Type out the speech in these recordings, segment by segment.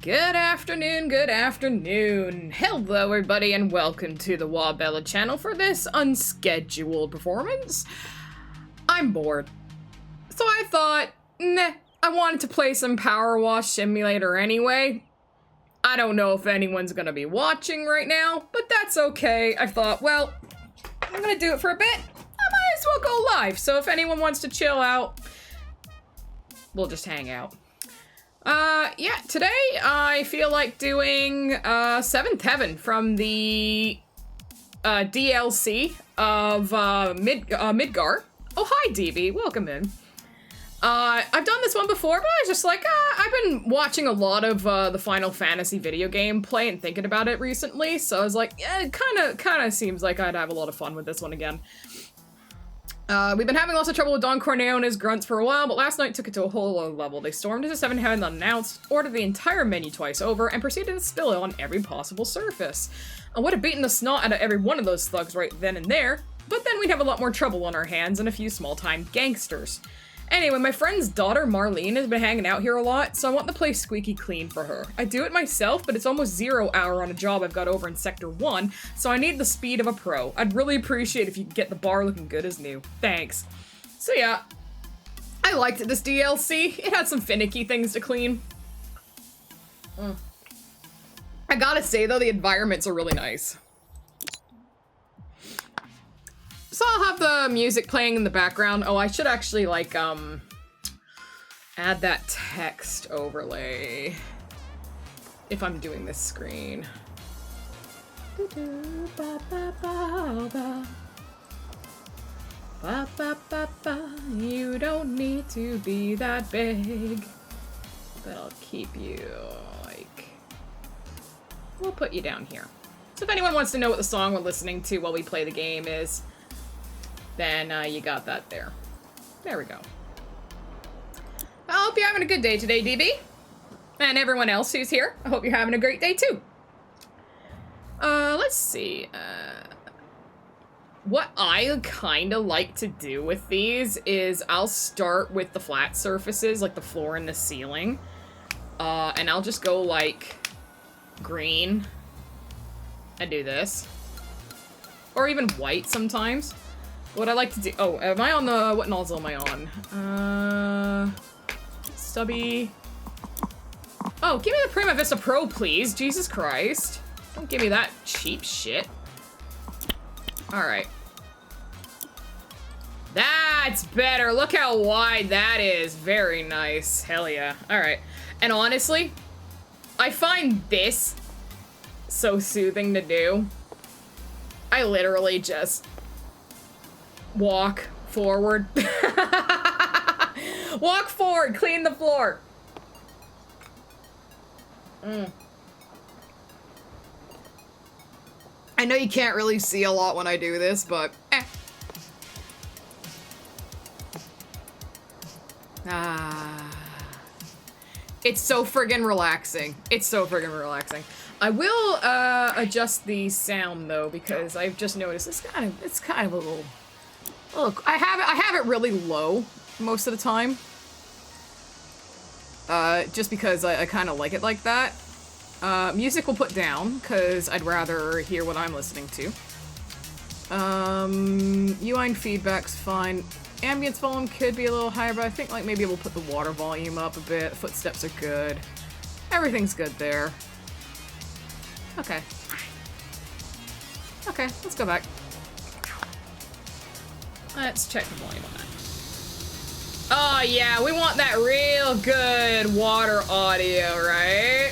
Good afternoon, good afternoon. Hello everybody and welcome to the Wahbella channel for this unscheduled performance. I'm bored. So I thought, nah, I wanted to play some PowerWash Simulator anyway. I don't know if anyone's gonna be watching right now, but that's okay. I thought, well, I'm gonna do it for a bit. I might as well go live, so if anyone wants to chill out, we'll just hang out. Yeah, today I feel like doing, Seventh Heaven from the, DLC of, Midgar. Oh, hi, DB. Welcome in. I've done this one before, but I was just like, I've been watching a lot of, the Final Fantasy video game play and thinking about it recently, so I was like, yeah, it kinda seems like I'd have a lot of fun with this one again. We've been having lots of trouble with Don Corneo and his grunts for a while, but last night took it to a whole other level. They stormed into Seventh Heaven unannounced, ordered the entire menu twice over, and proceeded to spill it on every possible surface. I would have beaten the snot out of every one of those thugs right then and there, but then we'd have a lot more trouble on our hands and a few small-time gangsters. Anyway, my friend's daughter, Marlene, has been hanging out here a lot, so I want the place squeaky clean for her. I do it myself, but it's almost 0 hour on a job I've got over in Sector 1, so I need the speed of a pro. I'd really appreciate if you could get the bar looking good as new. Thanks. So yeah, I liked this DLC. It had some finicky things to clean. I gotta say, though, the environments are really nice. So I'll have the music playing in the background. Oh, I should actually, like, add that text overlay if I'm doing this screen. You don't need to be that big, but I'll keep you, like, we'll put you down here. So if anyone wants to know what the song we're listening to while we play the game is, then you got that there. There we go. I hope you're having a good day today, DB. And everyone else who's here, I hope you're having a great day too. Let's see. What I kind of like to do with these is I'll start with the flat surfaces, like the floor and the ceiling. And I'll just go like green and do this. Or even white sometimes. What I like to do- oh, am I on the- what nozzle am I on? Stubby. Oh, give me the Prima Vista Pro, please. Jesus Christ. Don't give me that cheap shit. Alright. That's better. Look how wide that is. Very nice. Hell yeah. Alright. And honestly, I find this so soothing to do. I literally just walk forward. Walk forward, clean the floor. I know you can't really see a lot when I do this, but it's so friggin' relaxing. It's so friggin' relaxing. I will adjust the sound though, because I've just noticed it's kind of a little. Look, I have it really low most of the time. Just because I kind of like it like that. Music will put down, because I'd rather hear what I'm listening to. UI feedback's fine. Ambience volume could be a little higher, but I think like maybe we'll put the water volume up a bit. Footsteps are good. Everything's good there. Okay. Okay, let's go back. Let's check the volume on that. Oh yeah, we want that real good water audio, right?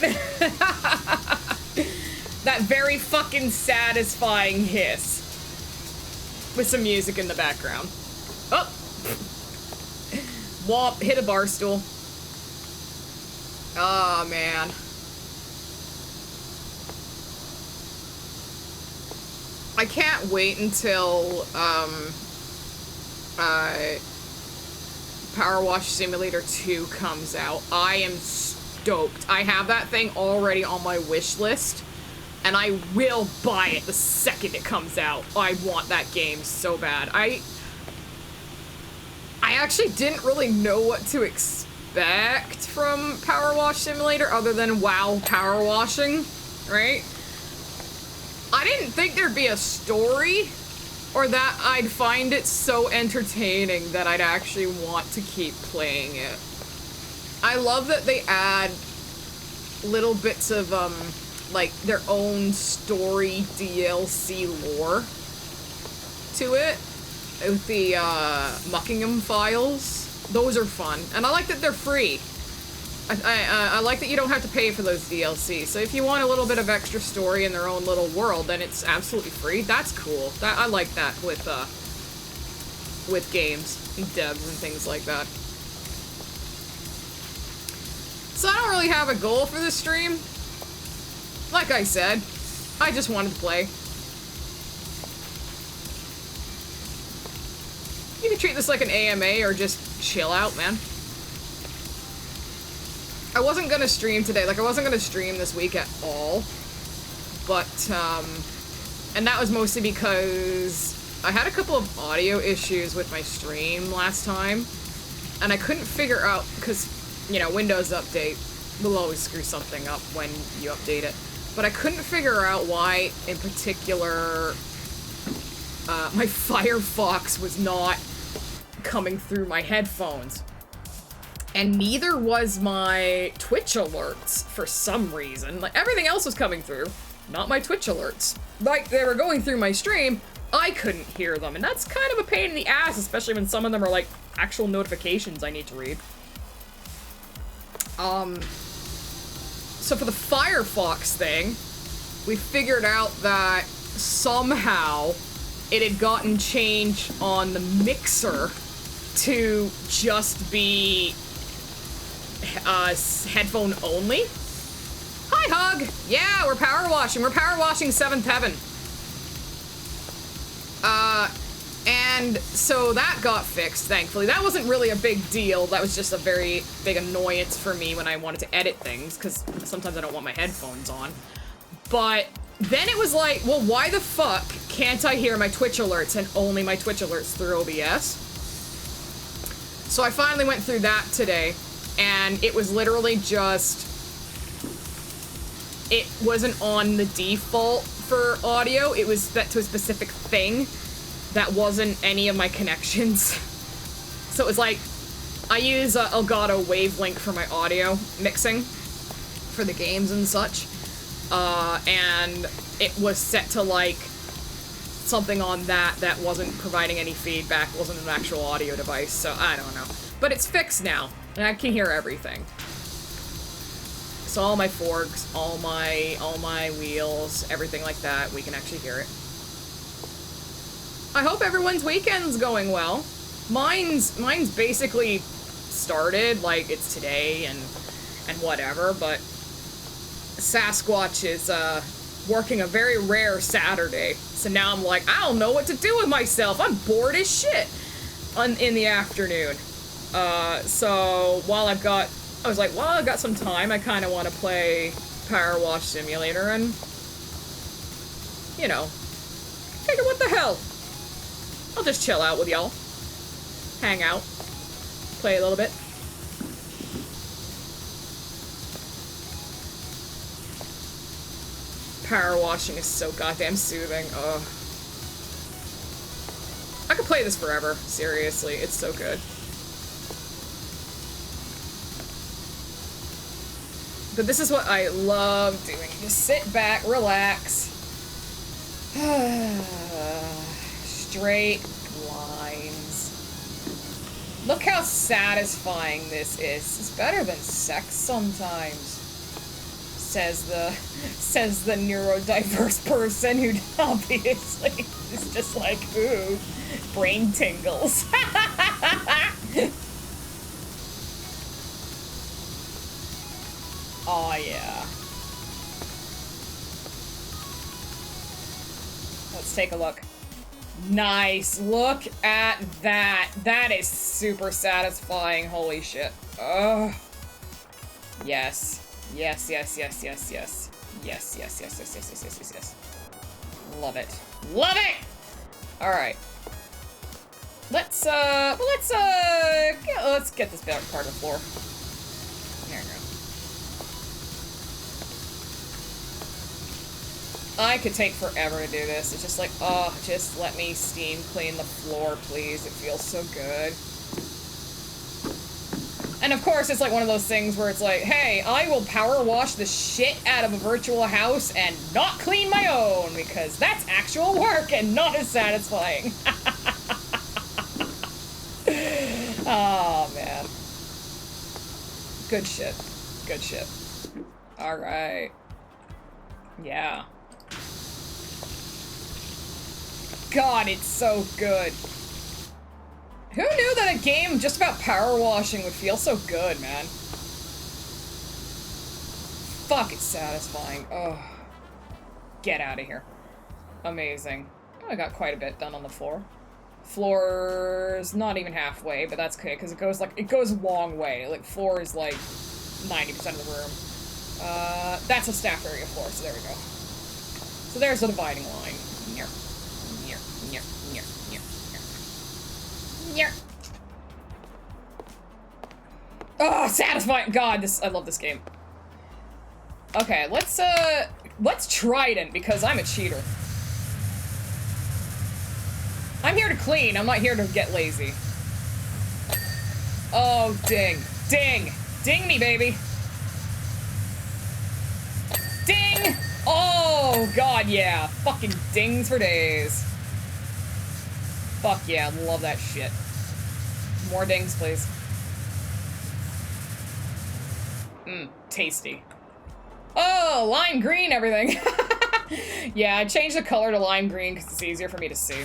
That very fucking satisfying hiss. With some music in the background. Oh! Womp, hit a bar stool. Oh man. I can't wait until, PowerWash Simulator 2 comes out. I am stoked. I have that thing already on my wish list, and I will buy it the second it comes out. I want that game so bad. I actually didn't really know what to expect expect from PowerWash Simulator other than WoW power washing, right? I didn't think there'd be a story or that I'd find it so entertaining that I'd actually want to keep playing it. I love that they add little bits of, like, their own story DLC lore to it. With the, Muckingham files. Those are fun. And I like that they're free. I like that you don't have to pay for those DLCs. So if you want a little bit of extra story in their own little world, then it's absolutely free. That's cool. I like that with games and devs and things like that. So I don't really have a goal for this stream. Like I said, I just wanted to play. You can treat this like an AMA or just chill out, man. I wasn't gonna stream today, like I wasn't gonna stream this week at all, but, and that was mostly because I had a couple of audio issues with my stream last time, and I couldn't figure out, because, you know, Windows Update will always screw something up when you update it, but I couldn't figure out why, in particular, my Firefox was not coming through my headphones. And neither was my Twitch alerts for some reason. Like, everything else was coming through, not my Twitch alerts. Like, they were going through my stream, I couldn't hear them. And that's kind of a pain in the ass, especially when some of them are, like, actual notifications I need to read. So for the Firefox thing, we figured out that somehow it had gotten changed on the mixer to just be headphone only. Hi, Hug! Yeah, we're power washing. We're power washing 7th Heaven. And so that got fixed, thankfully. That wasn't really a big deal. That was just a very big annoyance for me when I wanted to edit things, because sometimes I don't want my headphones on. But then it was like, well, why the fuck can't I hear my Twitch alerts and only my Twitch alerts through OBS? So I finally went through that today, and it was literally just, it wasn't on the default for audio, it was set to a specific thing that wasn't any of my connections. So it was like, I use Elgato Wavelink for my audio mixing for the games and such, and it was set to like something on that wasn't providing any feedback, wasn't an actual audio device, so I don't know. But it's fixed now, and I can hear everything. So all my forks, all my wheels, everything like that, we can actually hear it. I hope everyone's weekend's going well. Mine's basically started, like it's today and whatever, but Sasquatch is working a very rare Saturday. So now I'm like, I don't know what to do with myself. I'm bored as shit in the afternoon. So while I was like, well, I've got some time. I kind of want to play PowerWash Simulator and, you know, figure what the hell. I'll just chill out with y'all. Hang out. Play a little bit. Power washing is so goddamn soothing. Ugh. I could play this forever. Seriously, it's so good. But this is what I love doing. Just sit back, relax. Straight lines. Look how satisfying this is. It's better than sex sometimes. Says the neurodiverse person who obviously is just like, ooh, brain tingles. Oh yeah. Let's take a look. Nice. Look at that. That is super satisfying. Holy shit. Ugh. Yes. Yes, yes, yes, yes, yes. Yes, yes, yes, yes, yes, yes, yes, yes, yes. Love it. Love it! Alright. Let's get this part of the floor. I could take forever to do this. It's just like, oh, just let me steam clean the floor, please. It feels so good. And of course, it's like one of those things where it's like, hey, I will power wash the shit out of a virtual house and not clean my own, because that's actual work and not as satisfying. Oh, man. Good shit. Good shit. Alright. Yeah. God, it's so good. Who knew that a game just about power washing would feel so good, man? Fuck, it's satisfying. Oh. Get out of here. Amazing. Oh, I got quite a bit done on the floor. Floor's not even halfway, but that's okay, because it goes a long way. Like, floor is like 90% of the room. That's a staff area floor, so there we go. So there's the dividing line. Near. Near. Near. Near. Near. Near. Oh, satisfying! God, I love this game. Okay, let's Trident, because I'm a cheater. I'm here to clean, I'm not here to get lazy. Oh, ding. Ding! Ding me, baby! Ding! Oh, God, yeah. Fucking dings for days. Fuck yeah, love that shit. More dings, please. Mmm, tasty. Oh, lime green everything. Yeah, I changed the color to lime green because it's easier for me to see.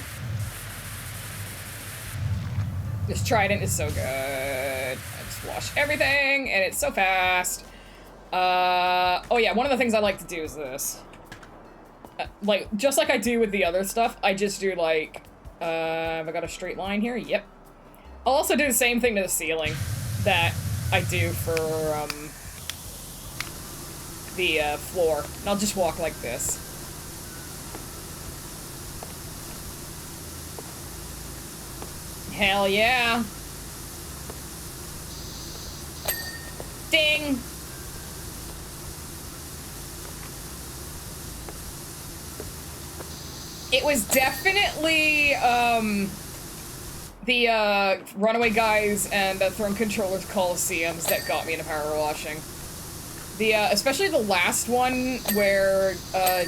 This Trident is so good. I just wash everything, and it's so fast. Oh yeah, one of the things I like to do is this. Like, just like I do with the other stuff, I just do like, have I got a straight line here? Yep. I'll also do the same thing to the ceiling that I do for, the, floor. And I'll just walk like this. Hell yeah. Ding! It was definitely, the, Runaway Guys and the Throne Controllers Coliseums that got me into power washing. The, especially the last one where,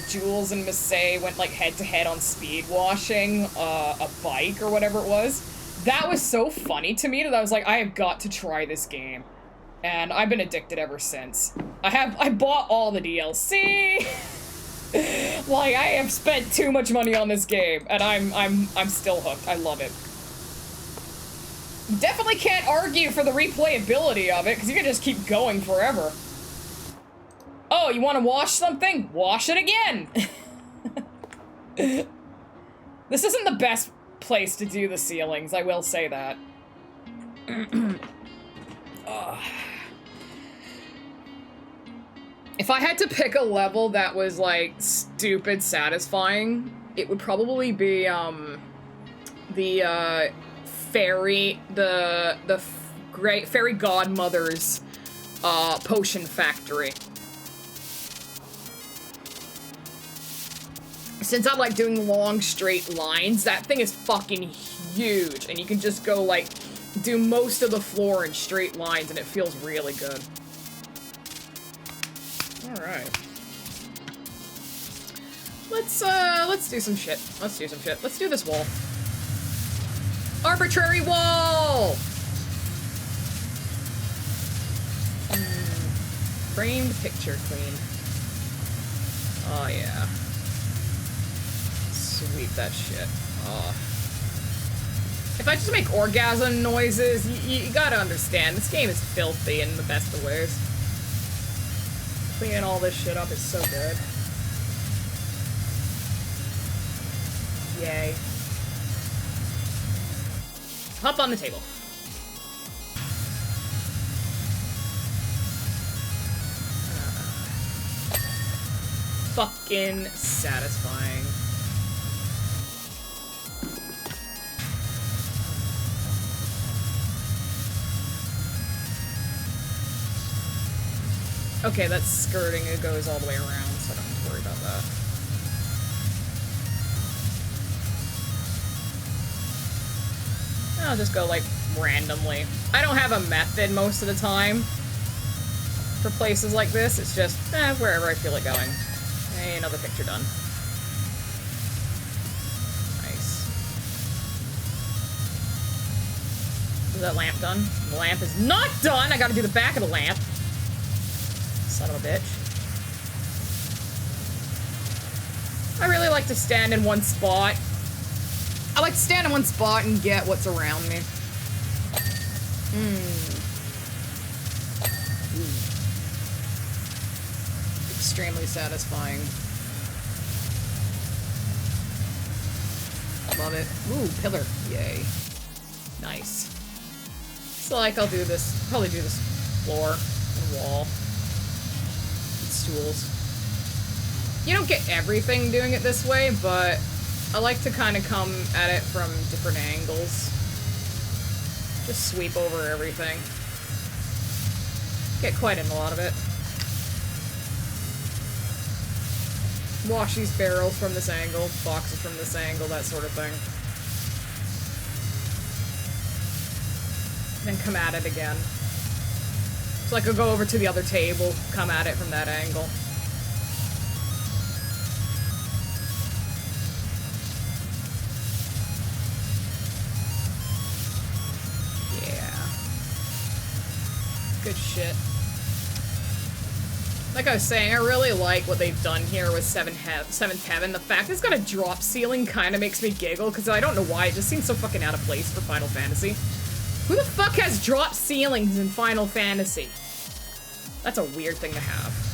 Jules and Massey went, like, head-to-head on speed washing, a bike or whatever it was. That was so funny to me that I was like, I have got to try this game. And I've been addicted ever since. I bought all the DLC! Like, I have spent too much money on this game, and I'm still hooked. I love it. Definitely can't argue for the replayability of it, because you can just keep going forever. Oh, you want to wash something? Wash it again! This isn't the best place to do the ceilings, I will say that. If I had to pick a level that was, like, stupid satisfying, it would probably be, the great fairy godmother's, potion factory. Since I like doing long, straight lines, that thing is fucking huge, and you can just go, like, do most of the floor in straight lines, and it feels really good. Alright. Let's do some shit. Let's do some shit. Let's do this wall. Arbitrary wall! Framed picture clean. Oh, yeah. Sweep that shit. Oh. If I just make orgasm noises, you gotta understand, this game is filthy in the best of ways. Cleaning all this shit up is so good. Yay. Hop on the table. Fucking satisfying. Okay, that's skirting. It goes all the way around, so I don't have to worry about that. I'll just go, like, randomly. I don't have a method most of the time for places like this. It's just, wherever I feel it going. Hey, another picture done. Nice. Is that lamp done? The lamp is not done! I gotta do the back of the lamp. Son of a bitch. I really like to stand in one spot. I like to stand in one spot and get what's around me. Extremely satisfying. Love it. Ooh, pillar. Yay. Nice. So, like, I'll do this, probably do this floor and wall. And stools. You don't get everything doing it this way, but I like to kind of come at it from different angles. Just sweep over everything. Get quite in a lot of it. Wash these barrels from this angle, boxes from this angle, that sort of thing. Then come at it again. So I could go over to the other table, come at it from that angle. Good shit. Like I was saying, I really like what they've done here with Seventh Heaven. The fact it's got a drop ceiling kind of makes me giggle, because I don't know why, it just seems so fucking out of place for Final Fantasy. Who the fuck has drop ceilings in Final Fantasy? That's a weird thing to have.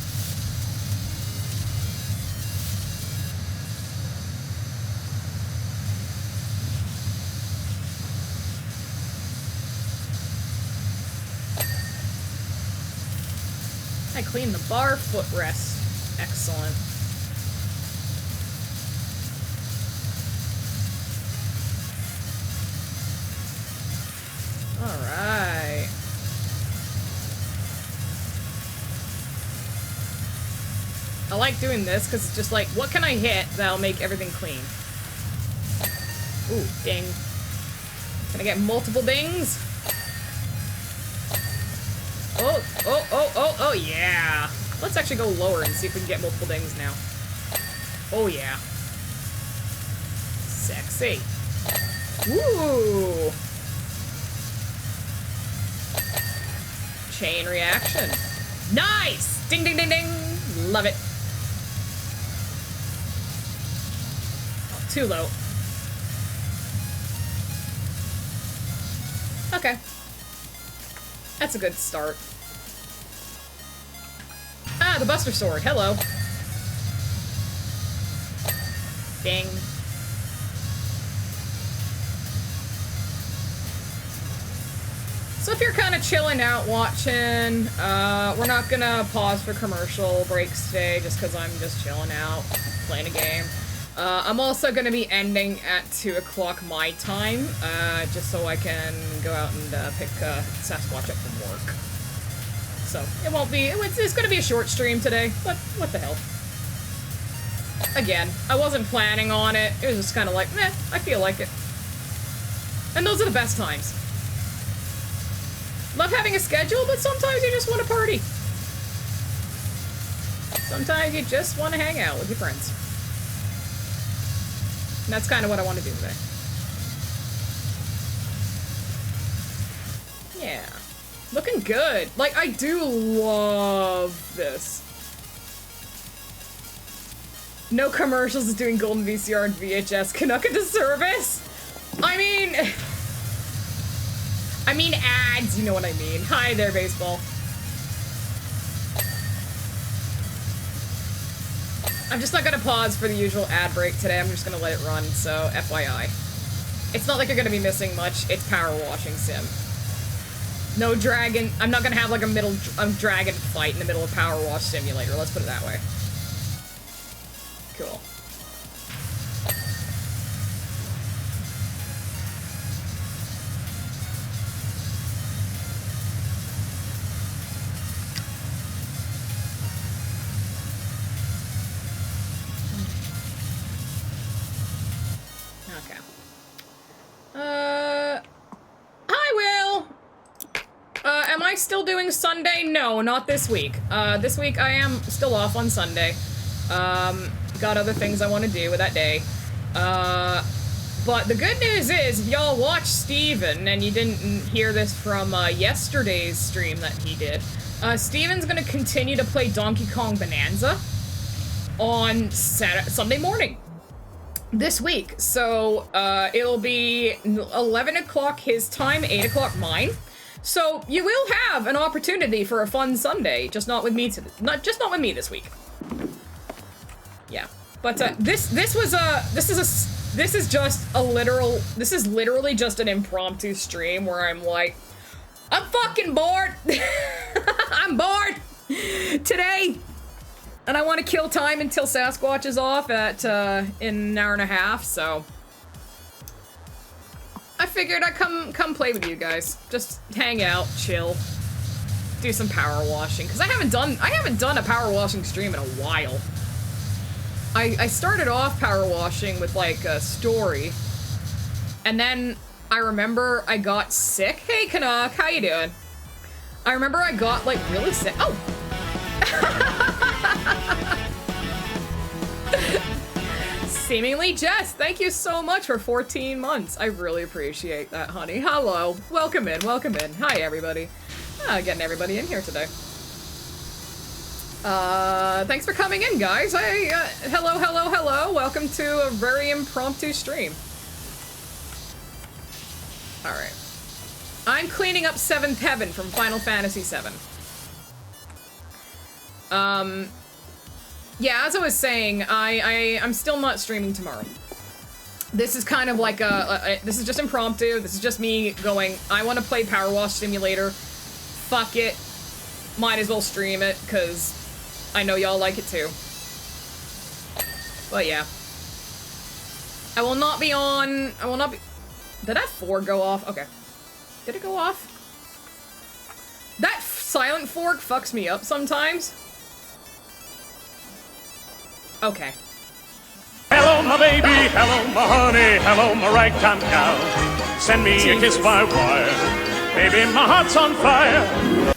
I cleaned the bar footrest. Excellent. Alright. I like doing this because it's just like, what can I hit that'll make everything clean? Ooh, ding. Can I get multiple dings? Oh, yeah. Let's actually go lower and see if we can get multiple dings now. Oh, yeah. Sexy. Woo! Chain reaction. Nice! Ding, ding, ding, ding! Love it. Oh, too low. Okay. That's a good start. Ah, the Buster Sword. Hello. Ding. So if you're kind of chilling out watching, we're not gonna pause for commercial breaks today just because I'm just chilling out, playing a game. I'm also gonna be ending at 2 o'clock my time, just so I can go out and pick Sasquatch up from work. So it won't be, it's gonna be a short stream today, but what the hell. Again, I wasn't planning on it, it was just kind of like, meh, I feel like it. And those are the best times. Love having a schedule, but sometimes you just want to party. Sometimes you just want to hang out with your friends. And that's kind of what I want to do today. Yeah. Looking good. Like, I do love this. No commercials is doing golden VCR and VHS. Canucka to service? I mean ads, you know what I mean. Hi there, baseball. I'm just not gonna pause for the usual ad break today. I'm just gonna let it run, so FYI. It's not like you're gonna be missing much. It's power washing sim. No dragon. I'm not gonna have like a dragon fight in the middle of Power Wash Simulator. Let's put it that way. Cool. still doing Sunday? No, not this week. This week I am still off on Sunday. Got other things I want to do with that day. But the good news is, if y'all watched Steven, and you didn't hear this from, yesterday's stream that he did, Steven's gonna continue to play Donkey Kong Bonanza on Sunday morning this week. So, it'll be 11 o'clock his time, 8 o'clock mine. So, you will have an opportunity for a fun Sunday, just not with me not with me this week. Yeah. But, this is literally just an impromptu stream where I'm like, I'm fucking bored! I'm bored! Today! And I want to kill time until Sasquatch is off at, in an hour and a half, so... I figured I'd come play with you guys. Just hang out, chill, do some power washing. Because I haven't done a power washing stream in a while. I started off power washing with, like, a story, and then I remember I got sick. Hey, Canuck, how you doing? I remember I got, like, really sick. Oh! Seemingly Jess, thank you so much for 14 months. I really appreciate that, honey. Hello. Welcome in, welcome in. Hi, everybody. Getting everybody in here today. Thanks for coming in, guys. Hello, hello, hello. Welcome to a very impromptu stream. Alright. I'm cleaning up 7th Heaven from Final Fantasy VII. Yeah, as I was saying, I'm still not streaming tomorrow. This is kind of like this is just impromptu. This is just me going, I want to play Power Wash Simulator. Fuck it. Might as well stream it, because I know y'all like it too. But yeah. I will not be... Did that 4 go off? Okay. Did it go off? That silent fork fucks me up sometimes. Okay. Hello, my baby. Hello, my honey. Hello, my ragtime gal. Send me a kiss by wire. Baby, my heart's on fire.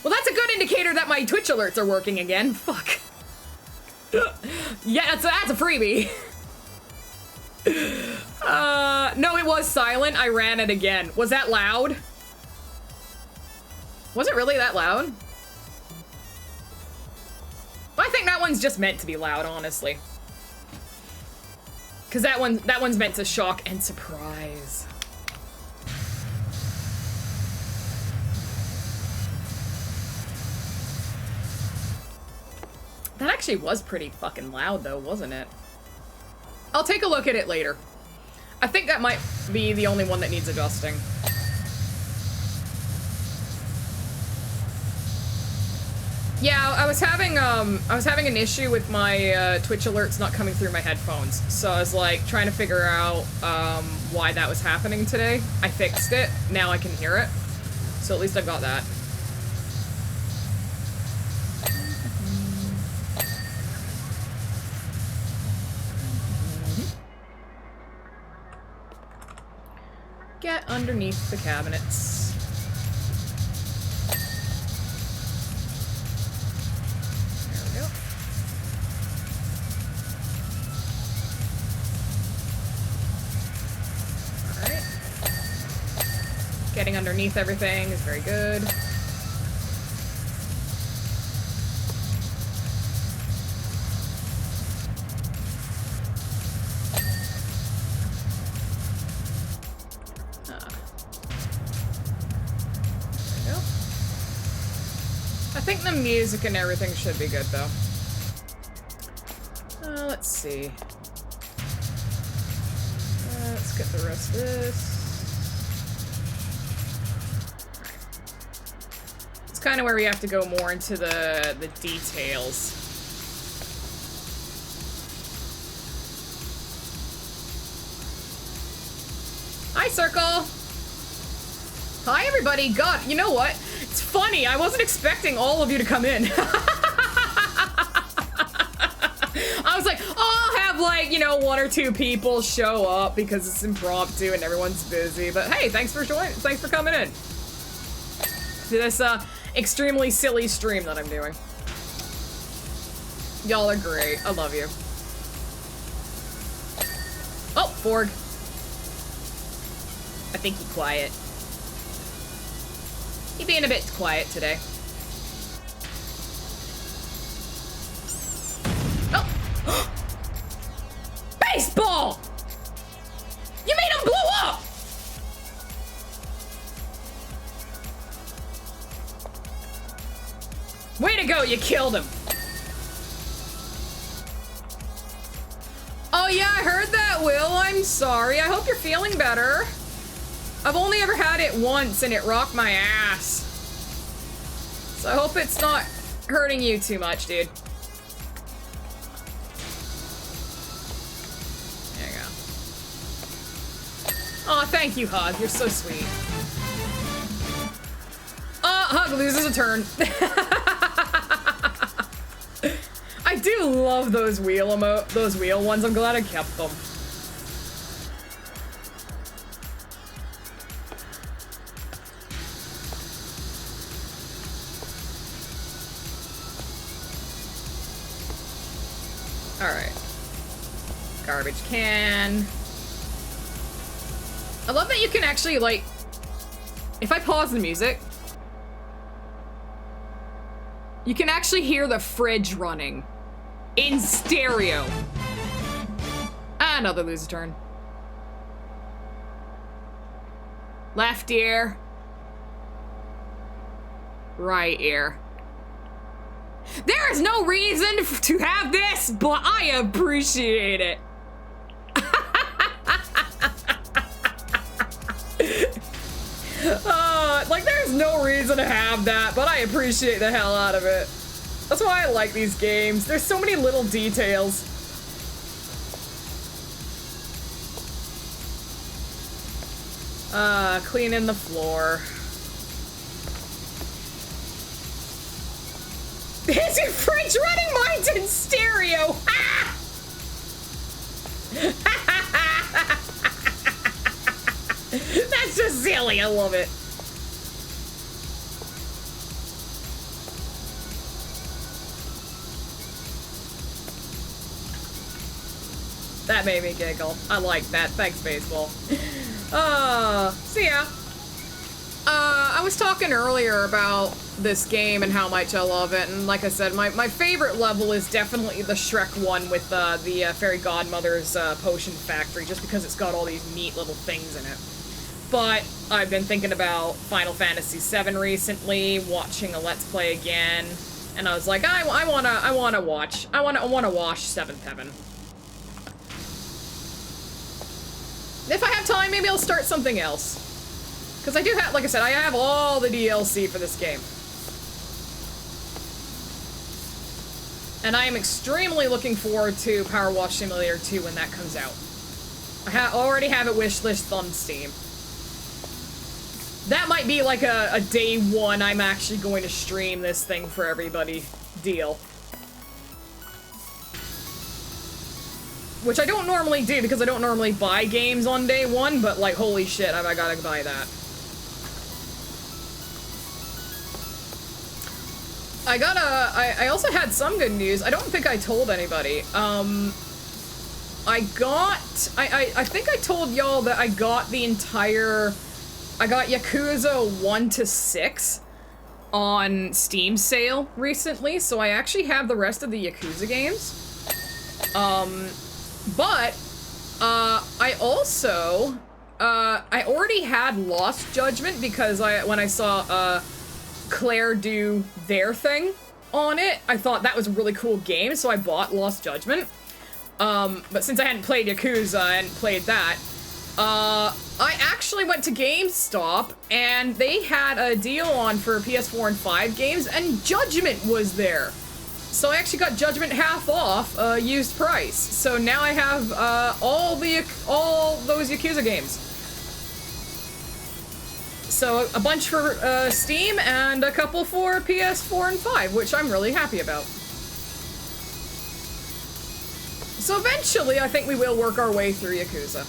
Well, that's a good indicator that my Twitch alerts are working again. Fuck. Yeah, that's a freebie. No, it was silent. I ran it again. Was that loud? Was it really that loud? Well, I think that one's just meant to be loud, honestly. Because that one's meant to shock and surprise. That actually was pretty fucking loud, though, wasn't it? I'll take a look at it later. I think that might be the only one that needs adjusting. Yeah, I was having an issue with my Twitch alerts not coming through my headphones. So I was like trying to figure out why that was happening today. I fixed it. Now I can hear it. So at least I've got that. Get underneath the cabinets. There we go. Alright. Getting underneath everything is very good. I think the music and everything should be good, though. Let's see. Let's get the rest of this. It's kind of where we have to go more into the details. Hi, Circle! Hi, everybody! God, you know what? It's funny, I wasn't expecting all of you to come in. I was like, oh, I'll have, like, you know, 1 or 2 people show up because it's impromptu and everyone's busy. But hey, thanks for coming in. To this, extremely silly stream that I'm doing. Y'all are great. I love you. Oh, Borg. I think he's quiet. He being a bit quiet today. Oh! Baseball! You made him blow up! Way to go, you killed him. Oh yeah, I heard that, Will. I'm sorry. I hope you're feeling better. I've only ever had it once and it rocked my ass. So I hope it's not hurting you too much, dude. There you go. Aw, thank you, Hug. You're so sweet. Hug loses a turn. I do love those wheel ones. I'm glad I kept them. Alright. Garbage can. I love that you can actually, like, if I pause the music, you can actually hear the fridge running in stereo. Another loser turn. Left ear. Right ear. There is no reason to have this, but I appreciate it. Like, there's no reason to have that, but I appreciate the hell out of it. That's why I like these games. There's so many little details. Cleaning the floor. Is your fridge running? Mine's in stereo. Ah! That's just silly. I love it. That made me giggle. I like that. Thanks, baseball. So yeah. I was talking earlier about this game and how much I love it, and like I said, my favorite level is definitely the Shrek one with the Fairy Godmother's potion factory, just because it's got all these neat little things in it. But I've been thinking about Final Fantasy VII recently, watching a Let's Play again, and I was like, I wanna watch 7th Heaven. If I have time, maybe I'll start something else. Because I do have, like I said, I have all the DLC for this game. And I am extremely looking forward to PowerWash Simulator 2 when that comes out. I already have it wishlist on Steam. That might be like a day one I'm actually going to stream this thing for everybody deal. Which I don't normally do because I don't normally buy games on day one, but like, holy shit, I gotta buy that. I also had some good news. I don't think I told anybody. I think I told y'all that I got Yakuza 1 to 6 on Steam sale recently, so I actually have the rest of the Yakuza games. But, I also, I already had Lost Judgment because when I saw, Claire do their thing on it, I thought that was a really cool game, so I bought Lost Judgment. But since I hadn't played Yakuza, I hadn't played that, I actually went to GameStop, and they had a deal on for PS4 and 5 games, and Judgment was there. So I actually got Judgment half off, used price. So now I have, all those Yakuza games. So a bunch for, Steam, and a couple for PS4 and 5, which I'm really happy about. So eventually, I think we will work our way through Yakuza.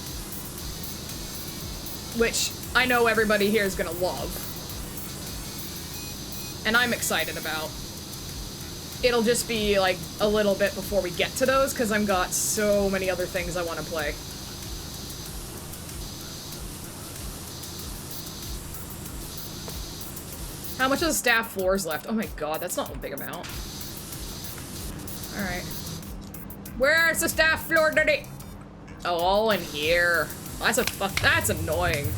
Which I know everybody here is gonna love. and I'm excited about. It'll just be like a little bit before we get to those, because I've got so many other things I want to play. How much of the staff floor is left? Oh my god, that's not a big amount. Alright. Where's the staff floor, dirty? Oh, all in here. That's annoying.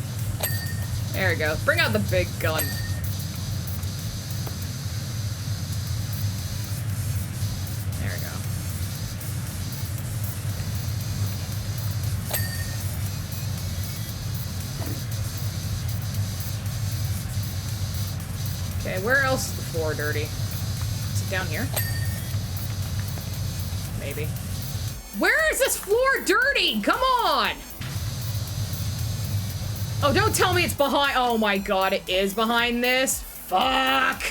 There we go. Bring out the big gun. There we go. Okay, where else is the floor dirty? Is it down here? Maybe. Where is this floor dirty? Come on! Oh, don't tell me it's behind. Oh my god, it is behind this. Fuck!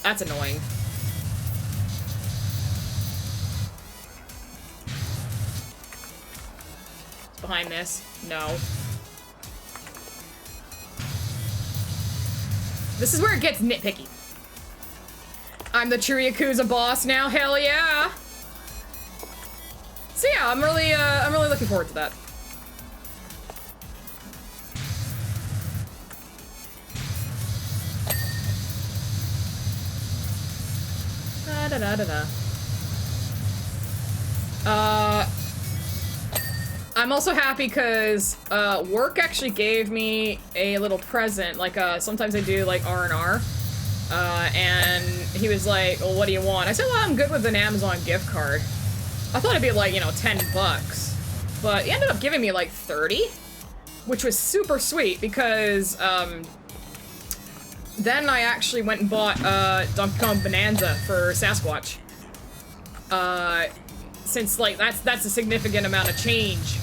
That's annoying. It's behind this. No. This is where it gets nitpicky. I'm the true Yakuza boss now. Hell yeah! So yeah, I'm really looking forward to that. Da da da da. I'm also happy because work actually gave me a little present. Like sometimes I do like R&R, and he was like, "Well, what do you want?" I said, "Well, I'm good with an Amazon gift card." I thought it'd be like, you know, $10, but he ended up giving me like 30, which was super sweet because then I actually went and bought Donkey Kong Bonanza for Sasquatch. Since like that's a significant amount of change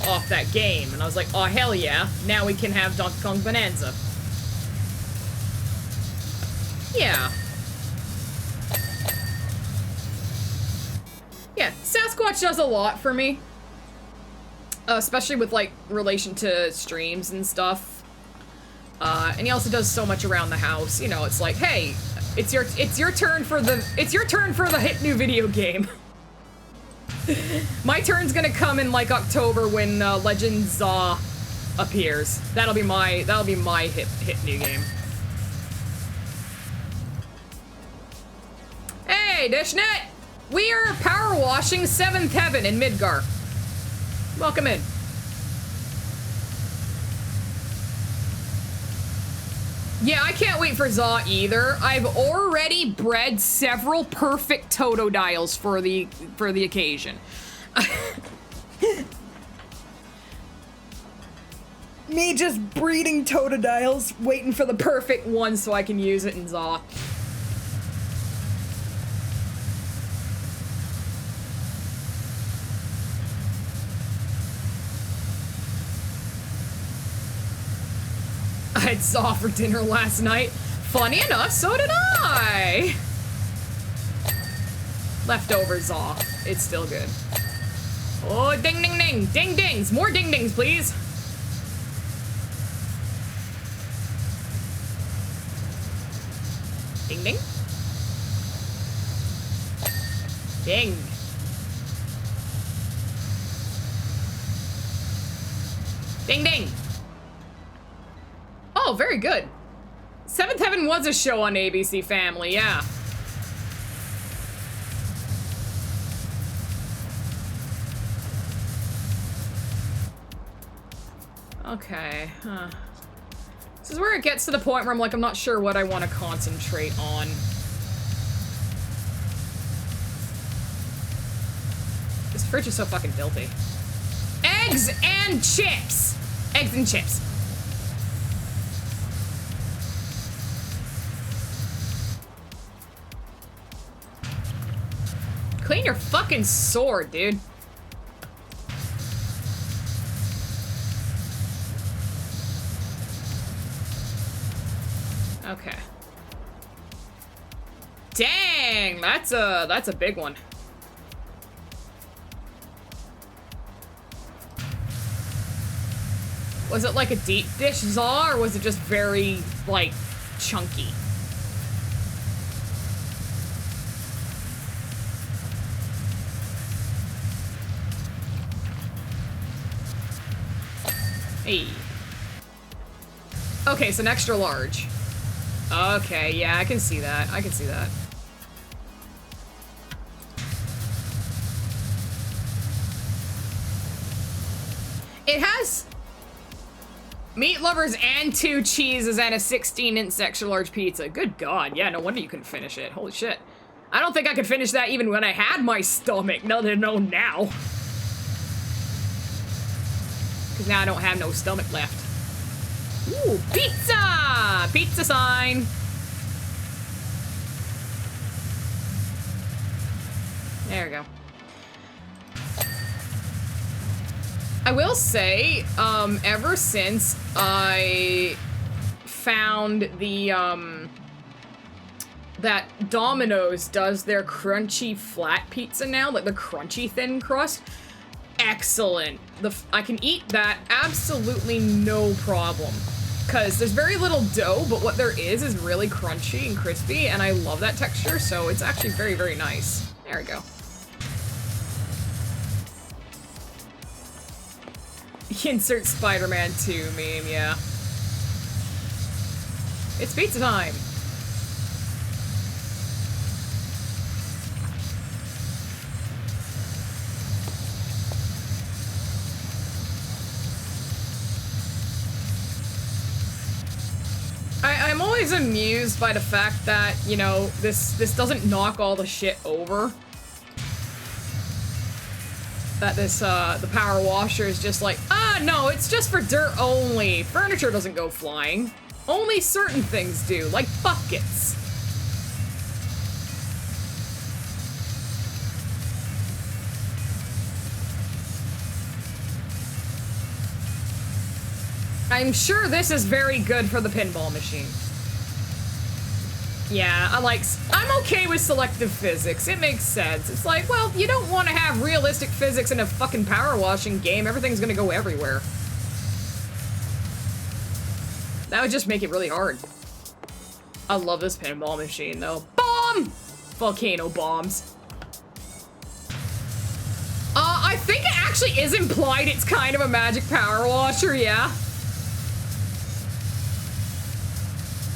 off that game, and I was like, oh hell yeah, now we can have Donkey Kong Bonanza. Yeah. Yeah, Sasquatch does a lot for me. Especially with, like, relation to streams and stuff. And he also does so much around the house. You know, it's like, hey, it's your turn for the hit new video game. My turn's gonna come in, like, October when, Legend Zaw appears. That'll be my hit new game. Hey, Dishnet! We are power washing 7th Heaven in Midgar. Welcome in. Yeah, I can't wait for Zaw either. I've already bred several perfect Totodiles for the occasion. Me just breeding Totodiles, waiting for the perfect one so I can use it in Zaw. I had Zaw for dinner last night. Funny enough, so did I. Leftover Zaw. It's still good. Oh, ding, ding, ding. Ding, dings. More ding, dings, please. Ding, ding. Ding. Ding, ding. Oh, very good. 7th Heaven was a show on ABC Family, yeah. Okay, This is where it gets to the point where I'm like, I'm not sure what I want to concentrate on. This fridge is so fucking filthy. Eggs and chips! Eggs and chips. Clean your fucking sword, dude. Okay. Dang, that's a big one. Was it like a deep dish Zaw, or was it just very, like, chunky? Hey. Okay, so an extra large. Okay, yeah, I can see that. I can see that. It has meat lovers and 2 cheeses and a 16-inch extra large pizza. Good God, yeah, no wonder you couldn't finish it. Holy shit. I don't think I could finish that even when I had my stomach. No, no, now. Because now I don't have no stomach left. Ooh, pizza! Pizza sign. There we go. I will say, ever since I found the, that Domino's does their crunchy flat pizza now, like the crunchy thin crust, excellent. I can eat that absolutely no problem. Because there's very little dough, but what there is really crunchy and crispy, and I love that texture, so it's actually very, very nice. There we go. Insert Spider-Man 2 meme, yeah. It's pizza time. I'm always amused by the fact that, you know, this doesn't knock all the shit over. That this, the power washer is just like, ah, no, it's just for dirt only. Furniture doesn't go flying. Only certain things do, like buckets. I'm sure this is very good for the pinball machine. Yeah, I'm okay with selective physics. It makes sense. It's like, well, you don't want to have realistic physics in a fucking power washing game. Everything's gonna go everywhere. That would just make it really hard. I love this pinball machine, though. Bomb! Volcano bombs. I think it actually is implied it's kind of a magic power washer, yeah.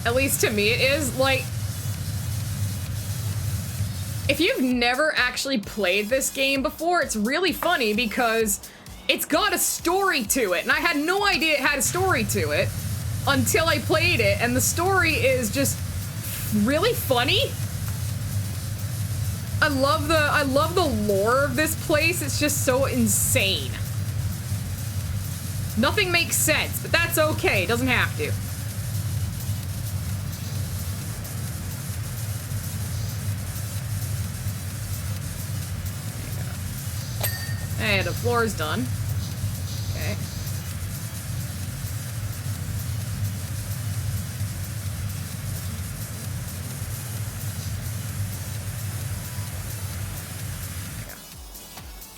At least to me it is. Like, if you've never actually played this game before, it's really funny because it's got a story to it, and I had no idea it had a story to it until I played it, and the story is just really funny. I love the lore of this place. It's just so insane. Nothing makes sense, but that's okay. It doesn't have to. Hey, the floor is done. Okay.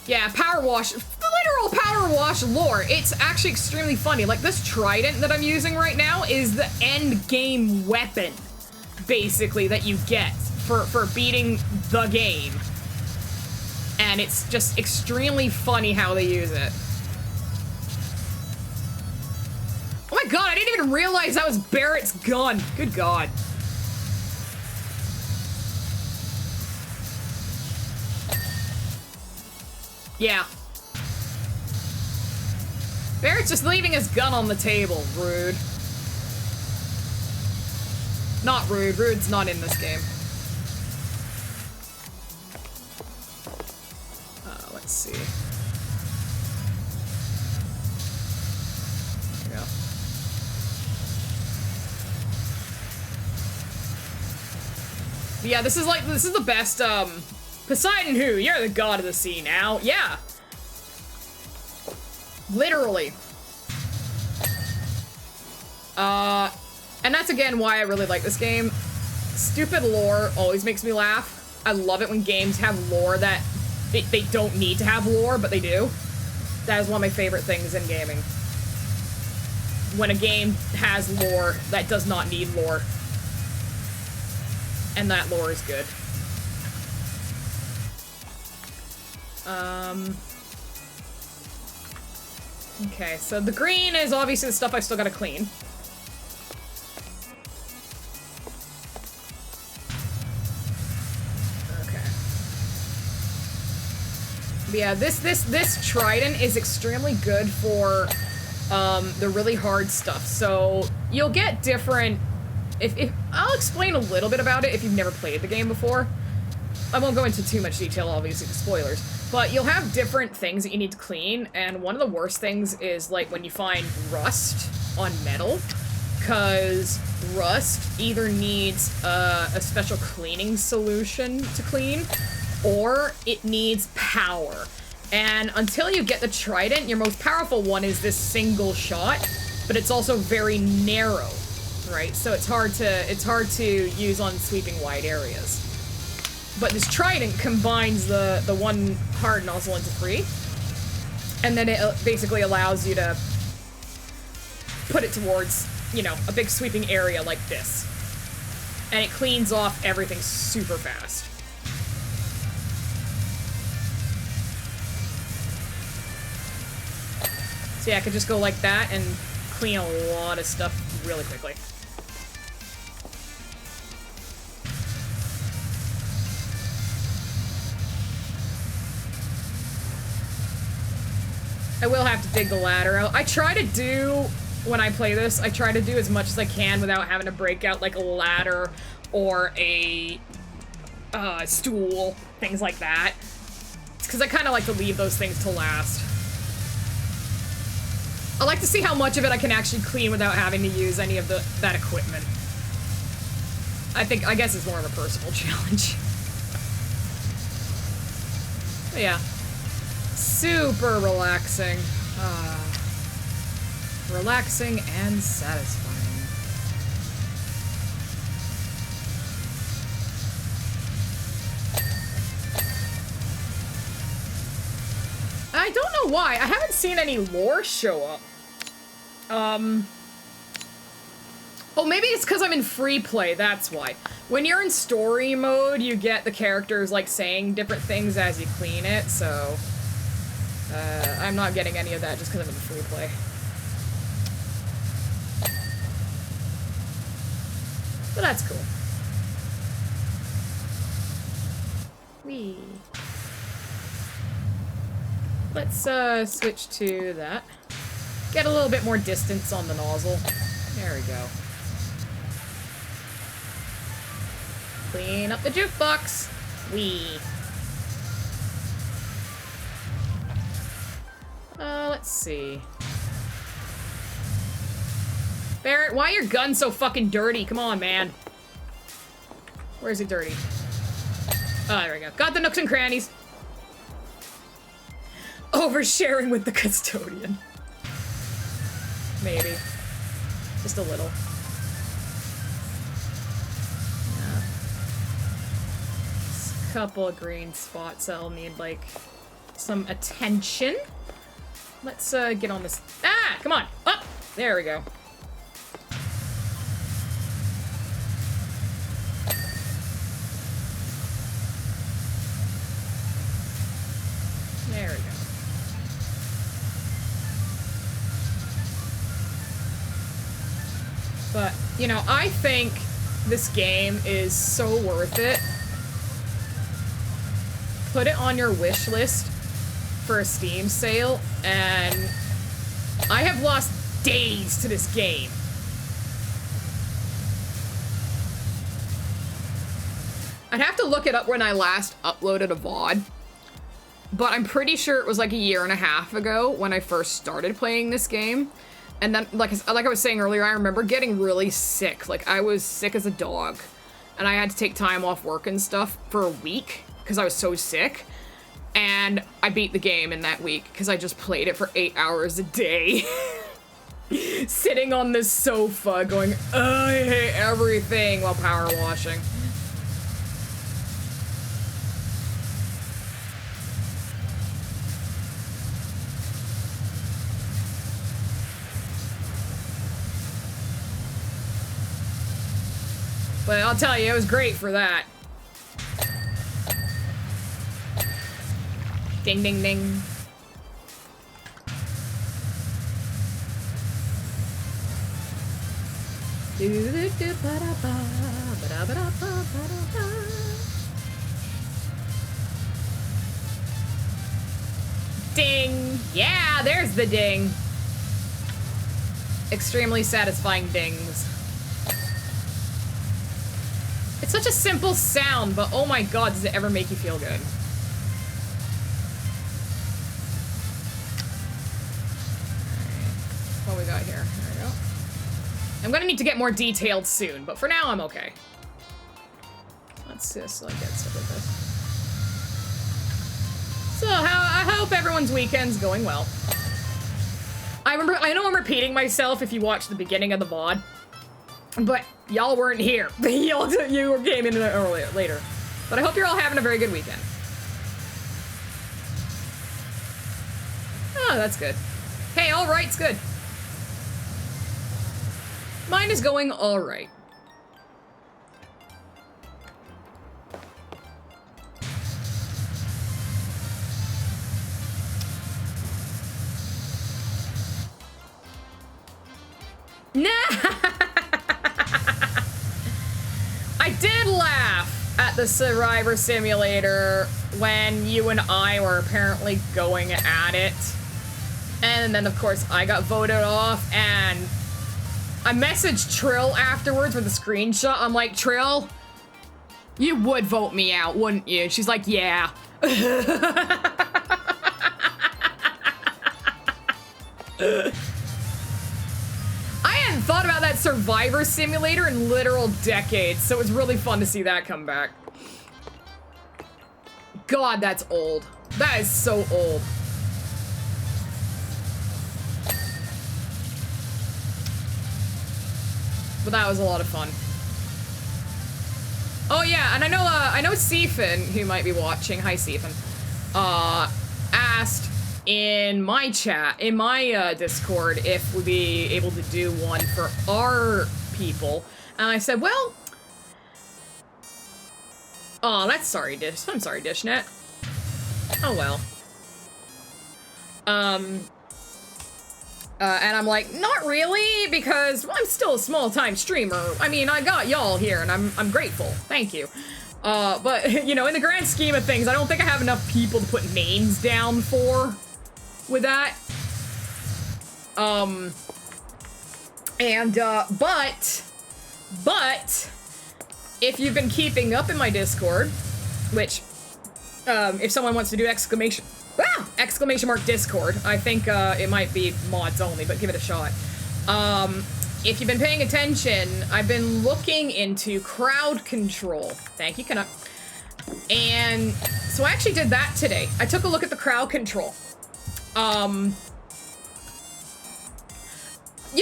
Yeah, power wash, the literal power wash lore. It's actually extremely funny. Like, this trident that I'm using right now is the end game weapon, basically, that you get for beating the game. And it's just extremely funny how they use it. Oh my god, I didn't even realize that was Barrett's gun. Good god. Yeah. Barrett's just leaving his gun on the table. Rude. Not rude. Rude's not in this game. Let's see. There we go. But yeah, this is the best, Poseidon who? You're the god of the sea now. Yeah. Literally. And that's again why I really like this game. Stupid lore always makes me laugh. I love it when games have lore that they don't need to have lore, but they do. That is one of my favorite things in gaming. When a game has lore that does not need lore. And that lore is good. Okay, so the green is obviously the stuff I still gotta clean. Okay. But yeah, this trident is extremely good for the really hard stuff. So you'll get different. If I'll explain a little bit about it if you've never played the game before. I won't go into too much detail, obviously, for spoilers. But you'll have different things that you need to clean, and one of the worst things is, like, when you find rust on metal, because rust either needs a special cleaning solution to clean, or it needs power. And until you get the trident, your most powerful one is this single shot, but it's also very narrow, right? So it's hard to use on sweeping wide areas. But this trident combines the one hard nozzle into 3, and then it basically allows you to put it towards, you know, a big sweeping area like this. And it cleans off everything super fast. So yeah, I could just go like that and clean a lot of stuff really quickly. I will have to dig the ladder out. I try to do, when I play this, I try to do as much as I can without having to break out like a ladder or a stool, things like that. It's because I kind of like to leave those things to last. I like to see how much of it I can actually clean without having to use any of that equipment. I guess it's more of a personal challenge. But yeah. Super relaxing. Relaxing and satisfying. I don't know why. I haven't seen any lore show up. Oh, maybe it's because I'm in free play, that's why. When you're in story mode, you get the characters, like, saying different things as you clean it, so... I'm not getting any of that just because I'm in free play. But that's cool. Whee. Let's, switch to that. Get a little bit more distance on the nozzle. There we go. Clean up the jukebox. Whee. Let's see. Barrett, why are your guns so fucking dirty? Come on, man. Where's it dirty? Oh, there we go. Got the nooks and crannies. Oversharing with the custodian. Maybe. Just a little. Yeah. Just a couple of green spots that'll need, like, some attention. Let's, get on this. Ah! Come on! Up! There we go. There we go. But, you know, I think this game is so worth it. Put it on your wish list for a Steam sale, and I have lost days to this game. I'd have to look it up when I last uploaded a VOD, but I'm pretty sure it was like a year and a half ago when I first started playing this game. And then, like I was saying earlier, I remember getting really sick. Like, I was sick as a dog, and I had to take time off work and stuff for a week because I was so sick. And I beat the game in that week because I just played it for 8 hours a day. Sitting on this sofa going, oh, I hate everything, while power washing. But I'll tell you, it was great for that. Ding, ding, ding. Ding! Yeah, there's the ding. Extremely satisfying dings. It's such a simple sound, but oh my god, does it ever make you feel good. Alright, what we got here? There we go. I'm gonna need to get more detailed soon, but for now I'm okay. Let's just like get stuff with this. So I hope everyone's weekend's going well. I know I'm repeating myself if you watched the beginning of the VOD, but y'all weren't here. You came in later. But I hope you're all having a very good weekend. Oh, that's good. Hey, all right's good. Mine is going all right. Nah. I did laugh at the Survivor Simulator when you and I were apparently going at it. And then, of course, I got voted off, and I messaged Trill afterwards with a screenshot. I'm like, Trill, you would vote me out, wouldn't you? She's like, yeah. I hadn't thought about that Survivor Simulator in literal decades, so it was really fun to see that come back. God, that's old. That is so old. But that was a lot of fun. Oh yeah, and I know Seafin, who might be watching, hi Seafin, asked in my chat, in my Discord, if we'd be able to do one for our people. And I said, well, oh, that's sorry, Dish. I'm sorry, Dishnet. Oh well. And I'm like, not really, because I'm still a small-time streamer. I mean, I got y'all here, and I'm grateful. Thank you. But, you know, in the grand scheme of things, I don't think I have enough people to put names down for with that. But, if you've been keeping up in my Discord, which, if someone wants to do exclamation mark Discord. I think it might be mods only, but give it a shot. If you've been paying attention, I've been looking into crowd control. Thank you, Canuck. And so I actually did that today. I took a look at the crowd control. You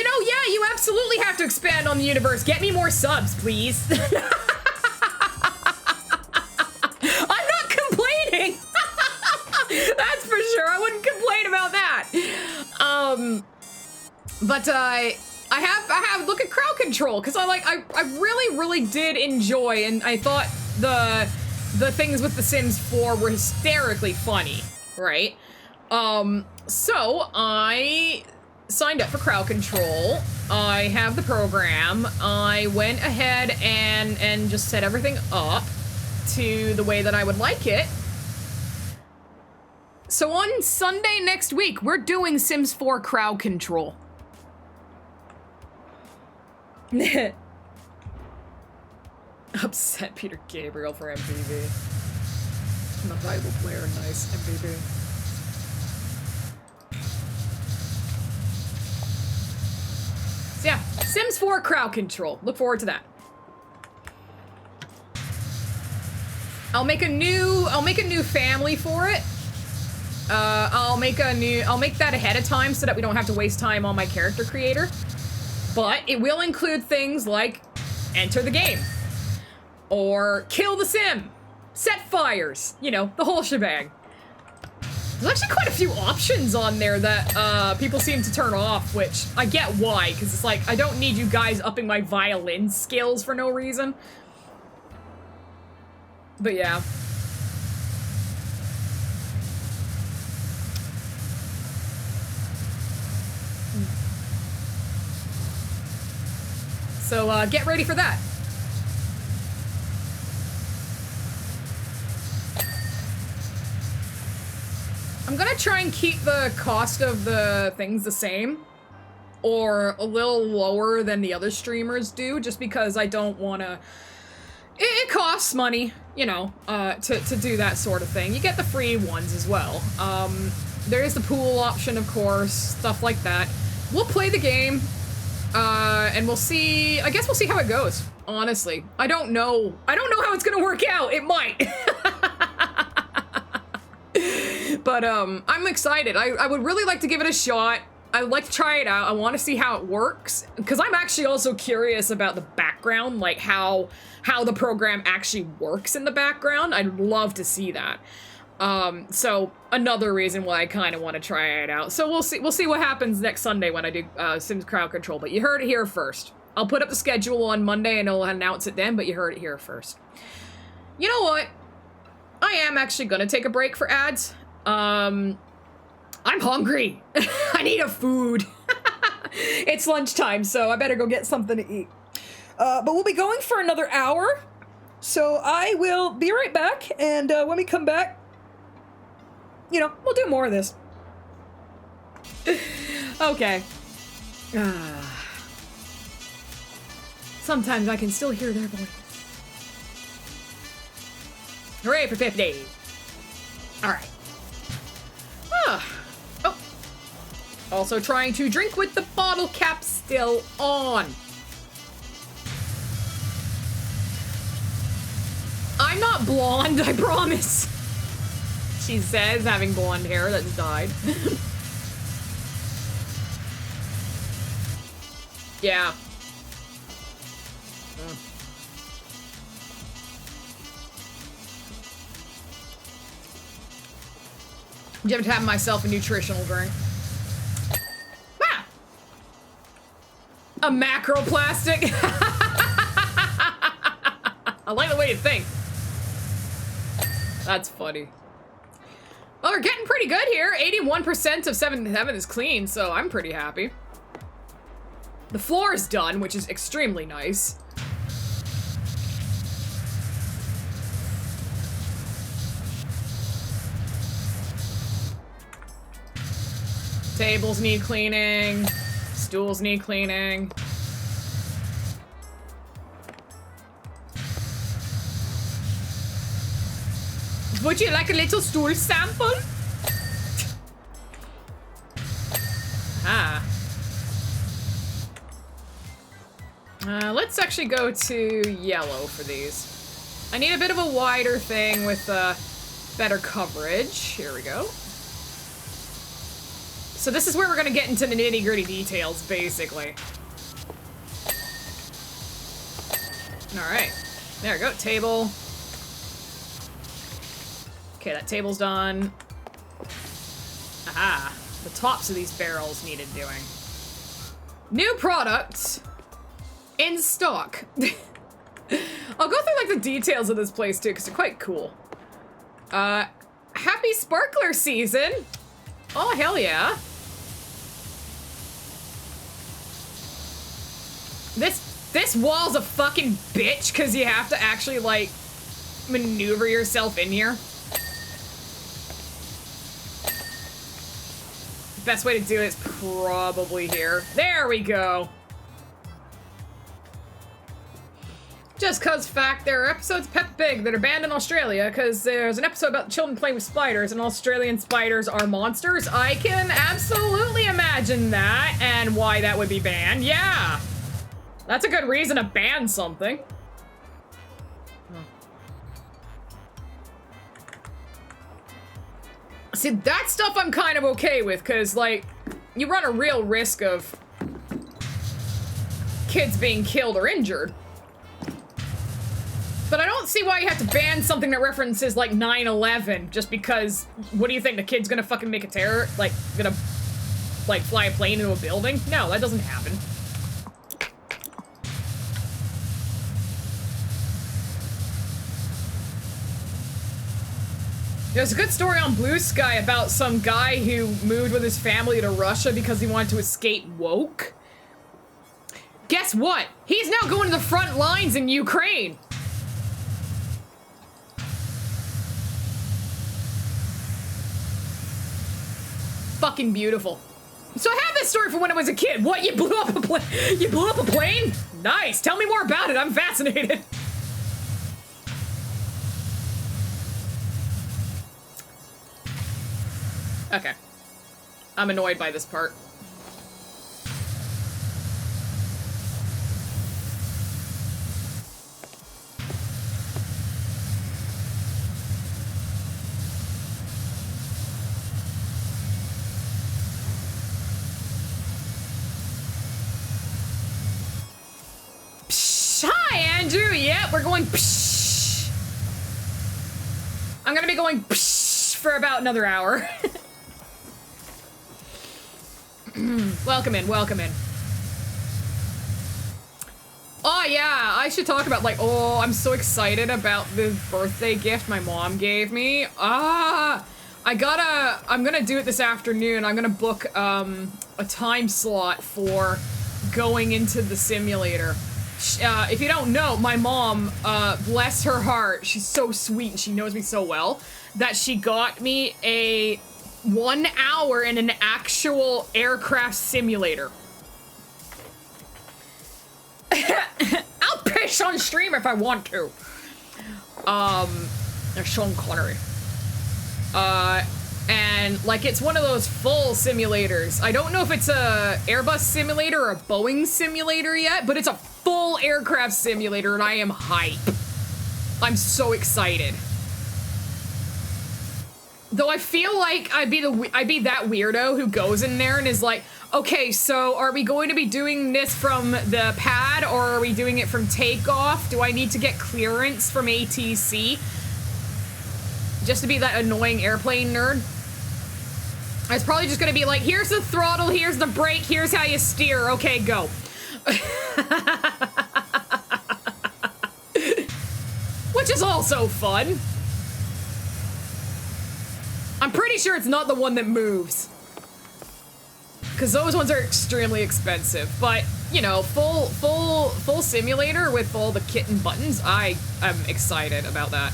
know, yeah, you absolutely have to expand on the universe. Get me more subs, please. I'm not complaining. That's for sure. I wouldn't complain about that. But I have look at crowd control because I really did enjoy, and I thought the things with The Sims 4 were hysterically funny, right? So I signed up for crowd control. I have the program. I went ahead and just set everything up to the way that I would like it. So on Sunday next week, we're doing Sims 4 crowd control. Upset Peter Gabriel for MPV. I'm a valuable player, nice MPV. So yeah, Sims 4 crowd control. Look forward to that. I'll make a new family for it. I'll make that ahead of time so that we don't have to waste time on my character creator. But it will include things like enter the game, or kill the sim, set fires, you know, the whole shebang. There's actually quite a few options on there that people seem to turn off, which I get why, because it's like, I don't need you guys upping my violin skills for no reason. But yeah. So get ready for that. I'm gonna try and keep the cost of the things the same, or a little lower than the other streamers do, just because I don't wanna... It costs money, you know, to do that sort of thing. You get the free ones as well. There is the pool option, of course, stuff like that. We'll play the game, and we'll see... I guess we'll see how it goes, honestly. I don't know how it's gonna work out. It might. But, I'm excited. I would really like to give it a shot. I'd like to try it out. I want to see how it works, because I'm actually also curious about the background, like how the program actually works in the background. I'd love to see that. So another reason why I kind of want to try it out. So we'll see what happens next Sunday when I do Sims Crowd Control, but you heard it here first. I'll put up the schedule on Monday and I'll announce it then, but you heard it here first. You know what? I am actually gonna take a break for ads. I'm hungry. I need a food. It's lunchtime, so I better go get something to eat. But we'll be going for another hour, so I will be right back, and when we come back, you know, we'll do more of this. Okay. Sometimes I can still hear their voice. Hooray for 50! Alright. Oh. Also trying to drink with the bottle cap still on. I'm not blonde, I promise. She says, having blonde hair that's dyed. Yeah. You have to have myself a nutritional drink. Ah! A macroplastic? I like the way you think. That's funny. Well, we're getting pretty good here. 81% of 77 is clean, so I'm pretty happy. The floor is done, which is extremely nice. Tables need cleaning. Stools need cleaning. Would you like a little stool sample? Ah. Let's actually go to yellow for these. I need a bit of a wider thing with better coverage. Here we go. So this is where we're gonna get into the nitty-gritty details, basically. Alright. There we go, table. Okay, that table's done. Aha. The tops of these barrels needed doing. New products in stock. I'll go through, like, the details of this place, too, because they're quite cool. Happy sparkler season! Oh, hell yeah. This wall's a fucking bitch, because you have to actually, like, maneuver yourself in here. Best way to do it is probably here. There we go. Just cause fact, there are episodes of Peppa Pig that are banned in Australia because there's an episode about children playing with spiders and Australian spiders are monsters. I can absolutely imagine that and why that would be banned. Yeah. That's a good reason to ban something. See, that stuff I'm kind of okay with, because, like, you run a real risk of kids being killed or injured. But I don't see why you have to ban something that references, like, 9/11, just because, what do you think, the kid's gonna fucking make a terror? Like, gonna, like, fly a plane into a building? No, that doesn't happen. There's a good story on Bluesky about some guy who moved with his family to Russia because he wanted to escape woke. Guess what? He's now going to the front lines in Ukraine. Fucking beautiful. So I have this story from when I was a kid. What, you blew up a plane? You blew up a plane? Nice. Tell me more about it. I'm fascinated. Okay. I'm annoyed by this part. Hi, Andrew. Yeah, we're going psh. I'm gonna be going psh for about another hour. Welcome in, welcome in. Oh yeah, I should talk about, like, oh, I'm so excited about the birthday gift my mom gave me. I'm gonna do it this afternoon. I'm gonna book, a time slot for going into the simulator. If you don't know, my mom, bless her heart, she's so sweet and she knows me so well, that she got me a 1 hour in an actual aircraft simulator. I'll piss on stream if I want to. There's Sean Connery. And, like, it's one of those full simulators. I don't know if it's a Airbus simulator or a Boeing simulator yet, but it's a full aircraft simulator, and I am hype. I'm so excited. Though I feel like I'd be that weirdo who goes in there and is like, okay, so are we going to be doing this from the pad, or are we doing it from takeoff? Do I need to get clearance from ATC? Just to be that annoying airplane nerd? I was probably just gonna be like, here's the throttle, here's the brake, here's how you steer, okay, go. Which is also fun. I'm pretty sure it's not the one that moves. Because those ones are extremely expensive. But, you know, full simulator with all the kit and buttons, I am excited about that.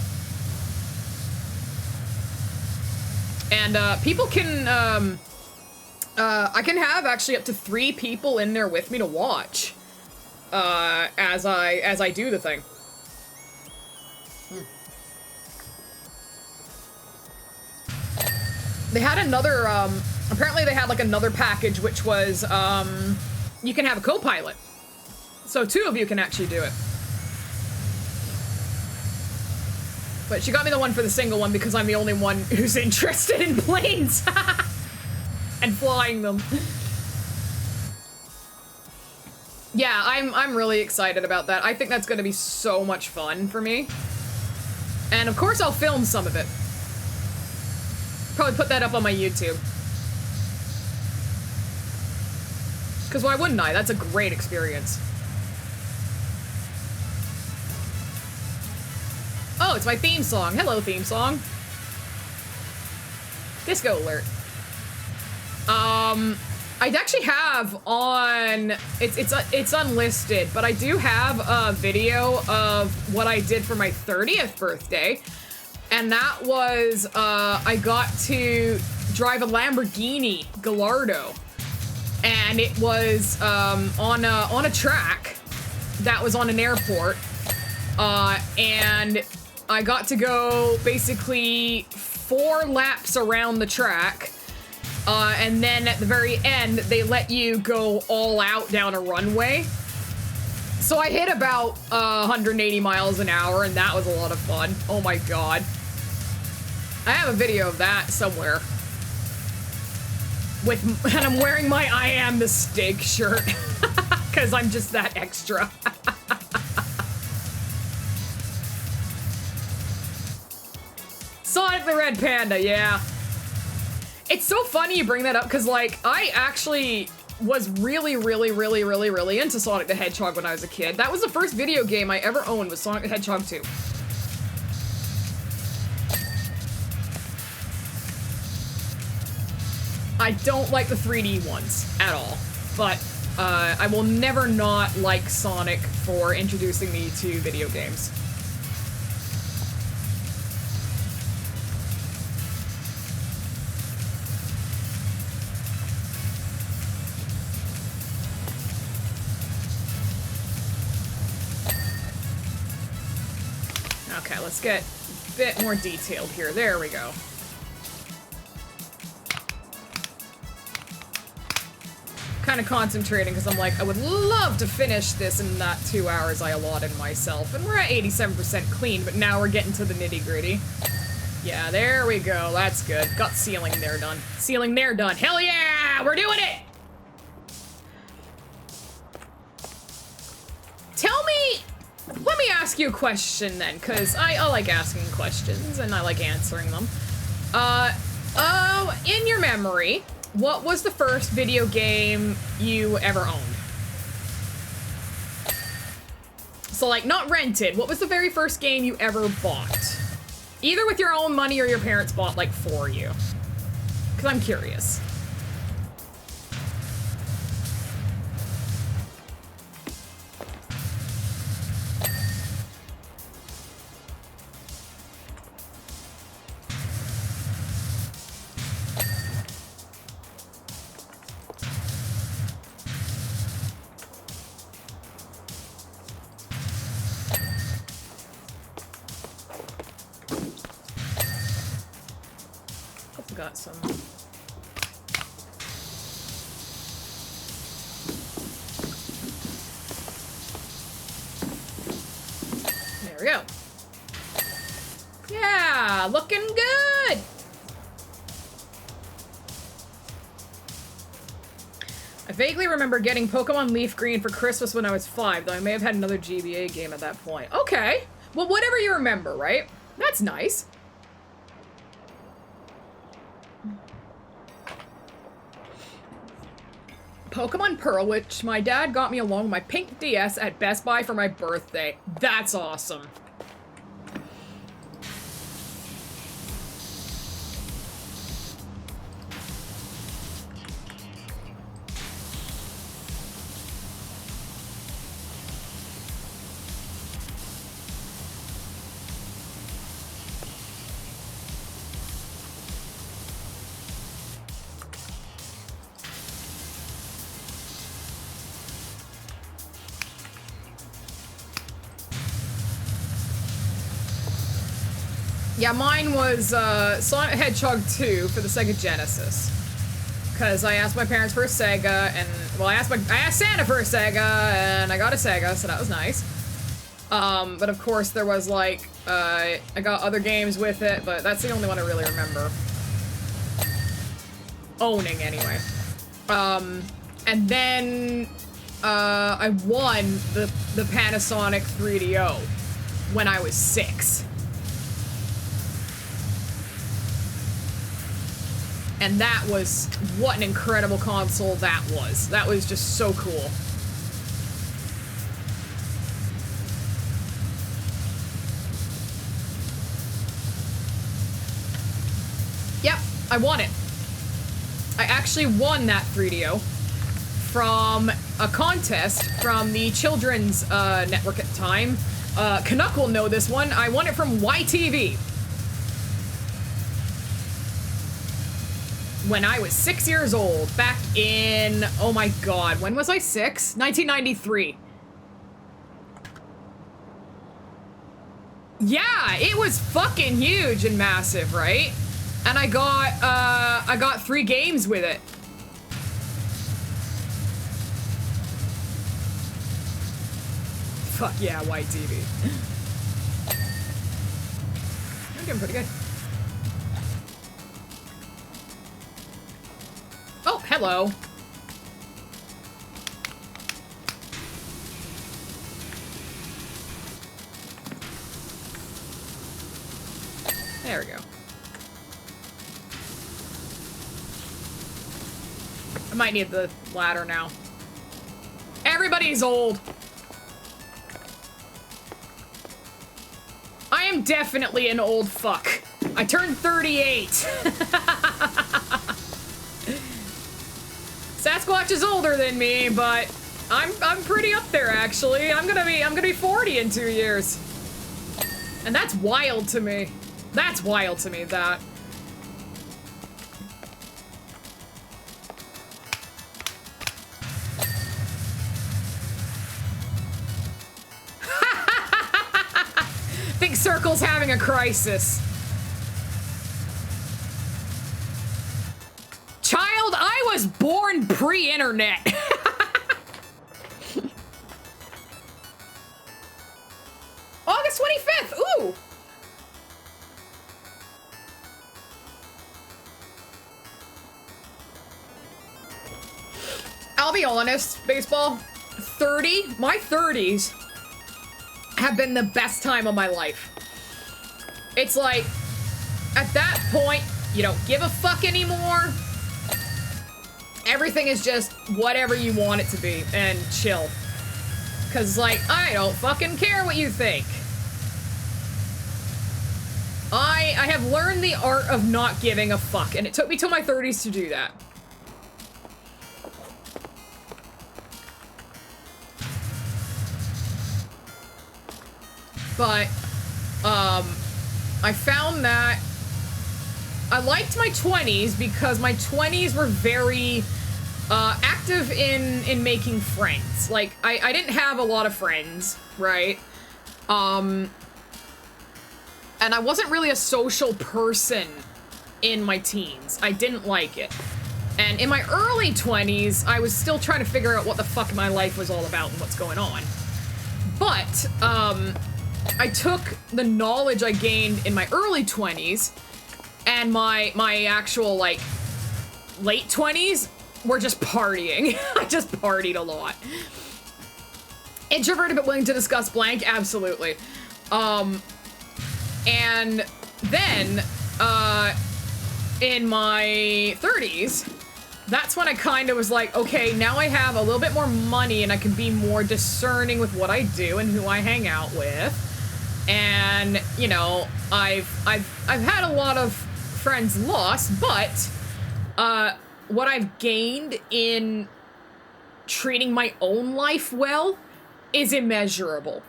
And, people can, I can have actually up to 3 people in there with me to watch, as I do the thing. They had another, apparently they had, like, another package, which was, you can have a co-pilot. So 2 of you can actually do it. But she got me the one for the single one because I'm the only one who's interested in planes. And flying them. Yeah, I'm really excited about that. I think that's gonna be so much fun for me. And of course I'll film some of it. Probably put that up on my YouTube. Because why wouldn't I? That's a great experience. Oh, it's my theme song. Hello, theme song. Disco alert. I actually have on, it's unlisted, but I do have a video of what I did for my 30th birthday. And that was, I got to drive a Lamborghini Gallardo. And it was, on a track that was on an airport. And I got to go basically 4 laps around the track. And then at the very end, they let you go all out down a runway. So I hit about 180 miles an hour, and that was a lot of fun. Oh my god. I have a video of that somewhere. And I'm wearing my I Am the Stig shirt. Because I'm just that extra. Sonic the Red Panda, yeah. It's so funny you bring that up, because, like, I actually was really into Sonic the Hedgehog when I was a kid. That was the first video game I ever owned, was Sonic the Hedgehog 2. I don't like the 3D ones at all, but I will never not like Sonic for introducing me to video games. Okay, let's get a bit more detailed here. There we go. Kind of concentrating because I'm like, I would love to finish this in that 2 hours I allotted myself. And we're at 87% clean, but now we're getting to the nitty-gritty. Yeah, there we go. That's good. Got ceiling there done. Ceiling there done. Hell yeah! We're doing it! Tell me... Let me ask you a question then, because I like asking questions and I like answering them. In your memory, what was the first video game you ever owned? So, like, not rented. What was the very first game you ever bought? Either with your own money or your parents bought, like, for you. Because I'm curious. Got some. There we go. Yeah, looking good. I vaguely remember getting Pokemon Leaf Green for Christmas when I was 5, though I may have had another GBA game at that point. Okay. Well, whatever you remember, right? That's nice. Pokemon Pearl, which my dad got me along with my pink DS at Best Buy for my birthday. That's awesome. Yeah, mine was Sonic the Hedgehog 2 for the Sega Genesis. Because I asked my parents for a Sega, and, well, I asked Santa for a Sega, and I got a Sega, so that was nice. But of course there was, like, I got other games with it, but that's the only one I really remember. Owning, anyway. And then, I won the Panasonic 3DO when I was 6. And that was, what an incredible console that was. That was just so cool. Yep, I won it. I actually won that 3DO from a contest from the Children's Network at the time. Canuck will know this one. I won it from YTV. When I was 6 years old, back in, oh my god, when was I 6? 1993. Yeah, it was fucking huge and massive, right? And I got 3 games with it. Fuck yeah, YTV. I'm doing pretty good. Oh, hello. There we go. I might need the ladder now. Everybody's old. I am definitely an old fuck. I turned 38. Sasquatch touches older than me, but I'm pretty up there actually. I'm gonna be 40 in 2 years. And that's wild to me. That's wild to me, that. Think Circle's having a crisis. Child, I was born pre-internet. August 25th, ooh! I'll be honest, baseball, my 30s have been the best time of my life. It's like, at that point, you don't give a fuck anymore. Everything is just whatever you want it to be, and chill. Cause like, I don't fucking care what you think. I have learned the art of not giving a fuck, and it took me till my 30s to do that. But, I found that I liked my 20s because my 20s were very, active in making friends. Like, I didn't have a lot of friends, right? And I wasn't really a social person in my teens. I didn't like it. And in my early 20s, I was still trying to figure out what the fuck my life was all about and what's going on. But, I took the knowledge I gained in my early 20s and my actual, like, late 20s were just partying. I just partied a lot. Introverted but willing to discuss blank? Absolutely. And then, in my 30s, that's when I kind of was like, okay, now I have a little bit more money and I can be more discerning with what I do and who I hang out with. And, you know, I've had a lot of friends lost, but, what I've gained in treating my own life well is immeasurable.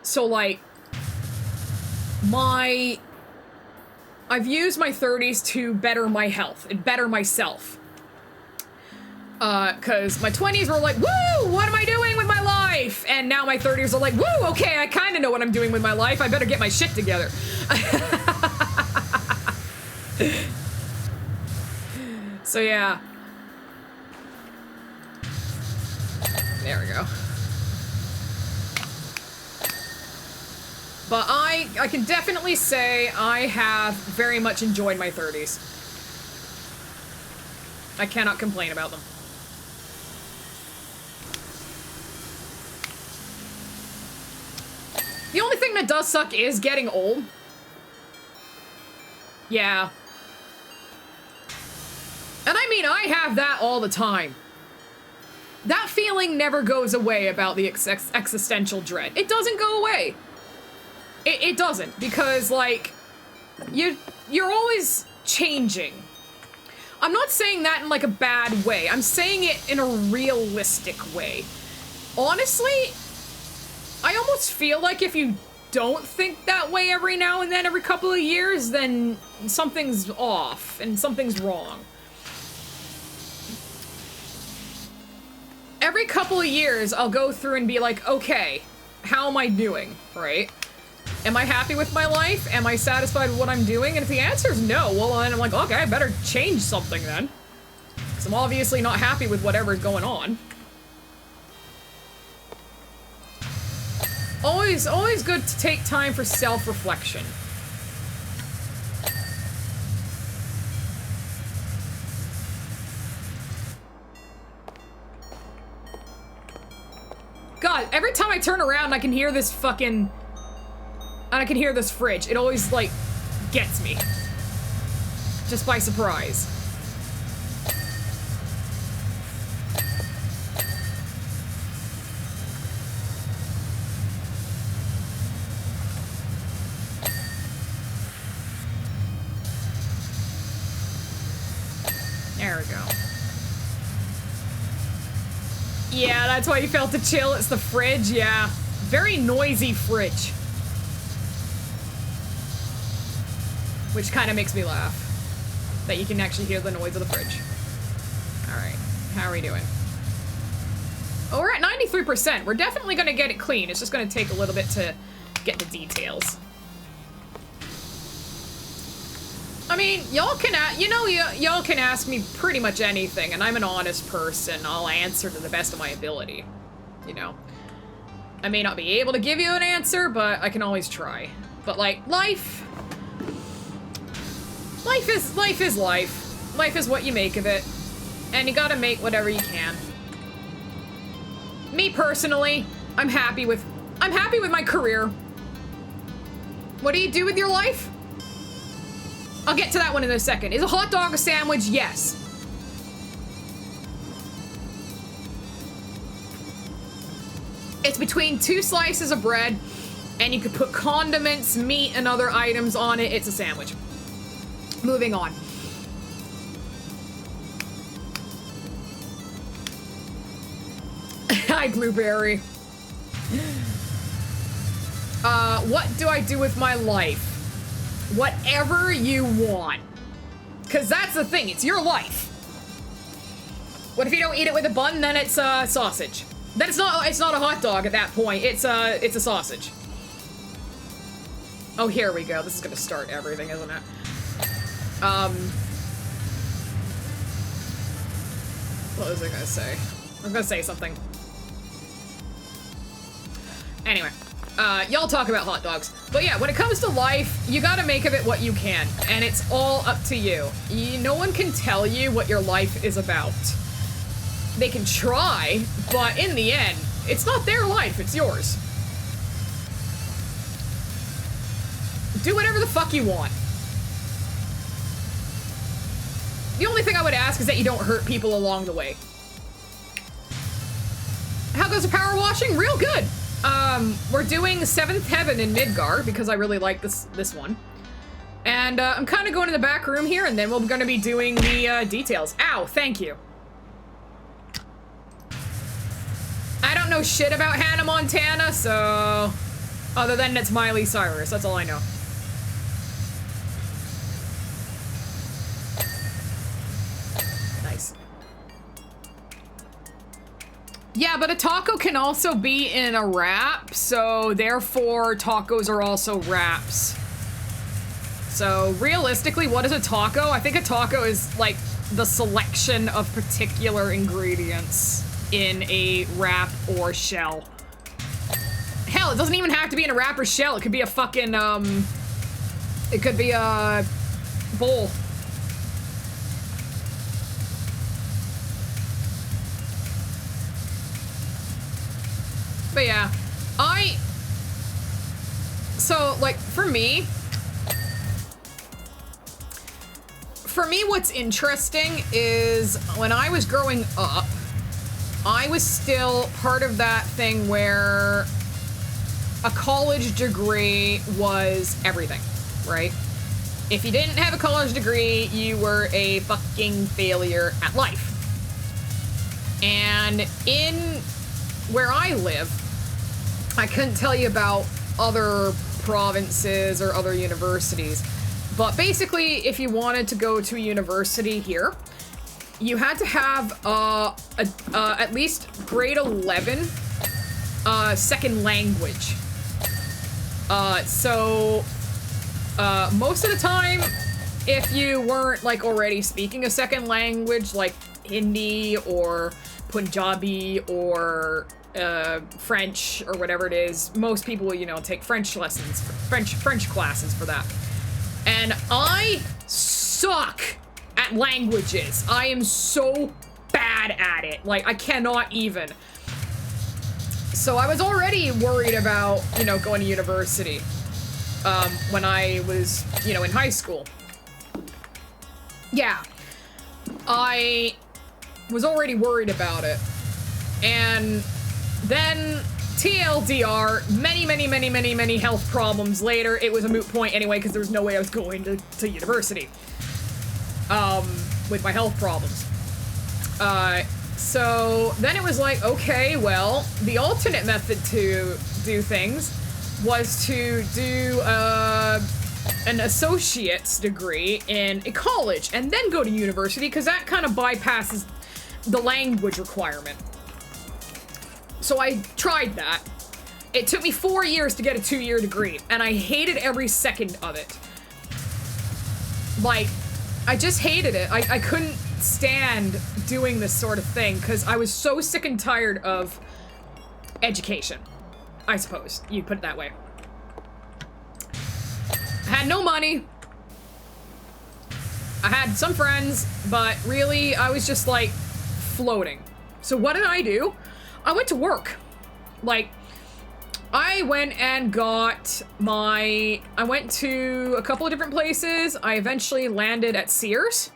So, like, I've used my 30s to better my health and better myself. Cause my 20s were like, woo, what am I doing with my life? And now my 30s are like, woo, okay, I kinda know what I'm doing with my life. I better get my shit together. So yeah. There we go. But I can definitely say I have very much enjoyed my 30s. I cannot complain about them. The only thing that does suck is getting old. Yeah. And I mean, I have that all the time. That feeling never goes away about the existential dread. It doesn't go away. It doesn't, because, like, you're always changing. I'm not saying that in, like, a bad way. I'm saying it in a realistic way. Honestly, I almost feel like if you don't think that way every now and then, every couple of years, then something's off and something's wrong. Every couple of years, I'll go through and be like, okay, how am I doing, right? Am I happy with my life? Am I satisfied with what I'm doing? And if the answer is no, well, then I'm like, okay, I better change something then. Because I'm obviously not happy with whatever's going on. Always good to take time for self-reflection. God, every time I turn around, I can hear this fucking... And I can hear this fridge. It always, like, gets me. Just by surprise. There we go. Yeah, that's why you felt the chill. It's the fridge, yeah. Very noisy fridge. Which kind of makes me laugh. That you can actually hear the noise of the fridge. Alright, how are we doing? Oh, we're at 93%. We're definitely gonna get it clean. It's just gonna take a little bit to get the details. I mean, y'all can, y'all can ask me pretty much anything, and I'm an honest person. I'll answer to the best of my ability, you know. I may not be able to give you an answer, but I can always try. But, like, life is life. Life is what you make of it, and you gotta make whatever you can. Me, personally, I'm happy with my career. What do you do with your life? I'll get to that one in a second. Is a hot dog a sandwich? Yes. It's between 2 slices of bread, and you could put condiments, meat, and other items on it. It's a sandwich. Moving on. Hi, Blueberry. What do I do with my life? Whatever you want. Because that's the thing, it's your life. What if you don't eat it with a bun, then it's a sausage. Then it's not a hot dog at that point, it's a sausage. Oh, here we go, this is gonna start everything, isn't it? What was I gonna say? I was gonna say something. Anyway. Y'all talk about hot dogs. But yeah, when it comes to life, you gotta make of it what you can. And it's all up to you. No one can tell you what your life is about. They can try, but in the end, it's not their life, it's yours. Do whatever the fuck you want. The only thing I would ask is that you don't hurt people along the way. How goes the power washing? Real good. We're doing 7th Heaven in Midgar, because I really like this one. And, I'm kind of going to the back room here, and then we're gonna be doing the, details. Ow, thank you. I don't know shit about Hannah Montana, so... Other than it's Miley Cyrus, that's all I know. Nice. Yeah, but a taco can also be in a wrap, so therefore tacos are also wraps. So realistically, what is a taco? I think a taco is like the selection of particular ingredients in a wrap or shell. Hell, it doesn't even have to be in a wrap or shell. It could be a fucking, it could be a bowl. But yeah, so, like, for me, what's interesting is when I was growing up, I was still part of that thing where a college degree was everything, right? If you didn't have a college degree, you were a fucking failure at life. And in where I live, I couldn't tell you about other provinces or other universities, but basically, if you wanted to go to a university here, you had to have at least grade 11 second language. So most of the time, if you weren't like already speaking a second language, like Hindi or Punjabi or French or whatever it is, most people, you know, take French lessons, French classes for that. And I suck at languages. I am so bad at it. Like, I cannot even. So I was already worried about, you know, going to university when I was, you know, in high school. Yeah. I was already worried about it. And then TLDR, many health problems later. It was a moot point anyway, because there was no way I was going to university with my health problems. So then it was like, okay, well, the alternate method to do things was to do an associate's degree in a college and then go to university, because that kind of bypasses the language requirement. So I tried that. It took me 4 years to get a 2-year degree, and I hated every second of it. Like, I just hated it. I couldn't stand doing this sort of thing because I was so sick and tired of education, I suppose you'd put it that way. I had no money. I had some friends, but really I was just like floating. So what did I do? I went to work. Like, I went and got I went to a couple of different places. I eventually landed at Sears.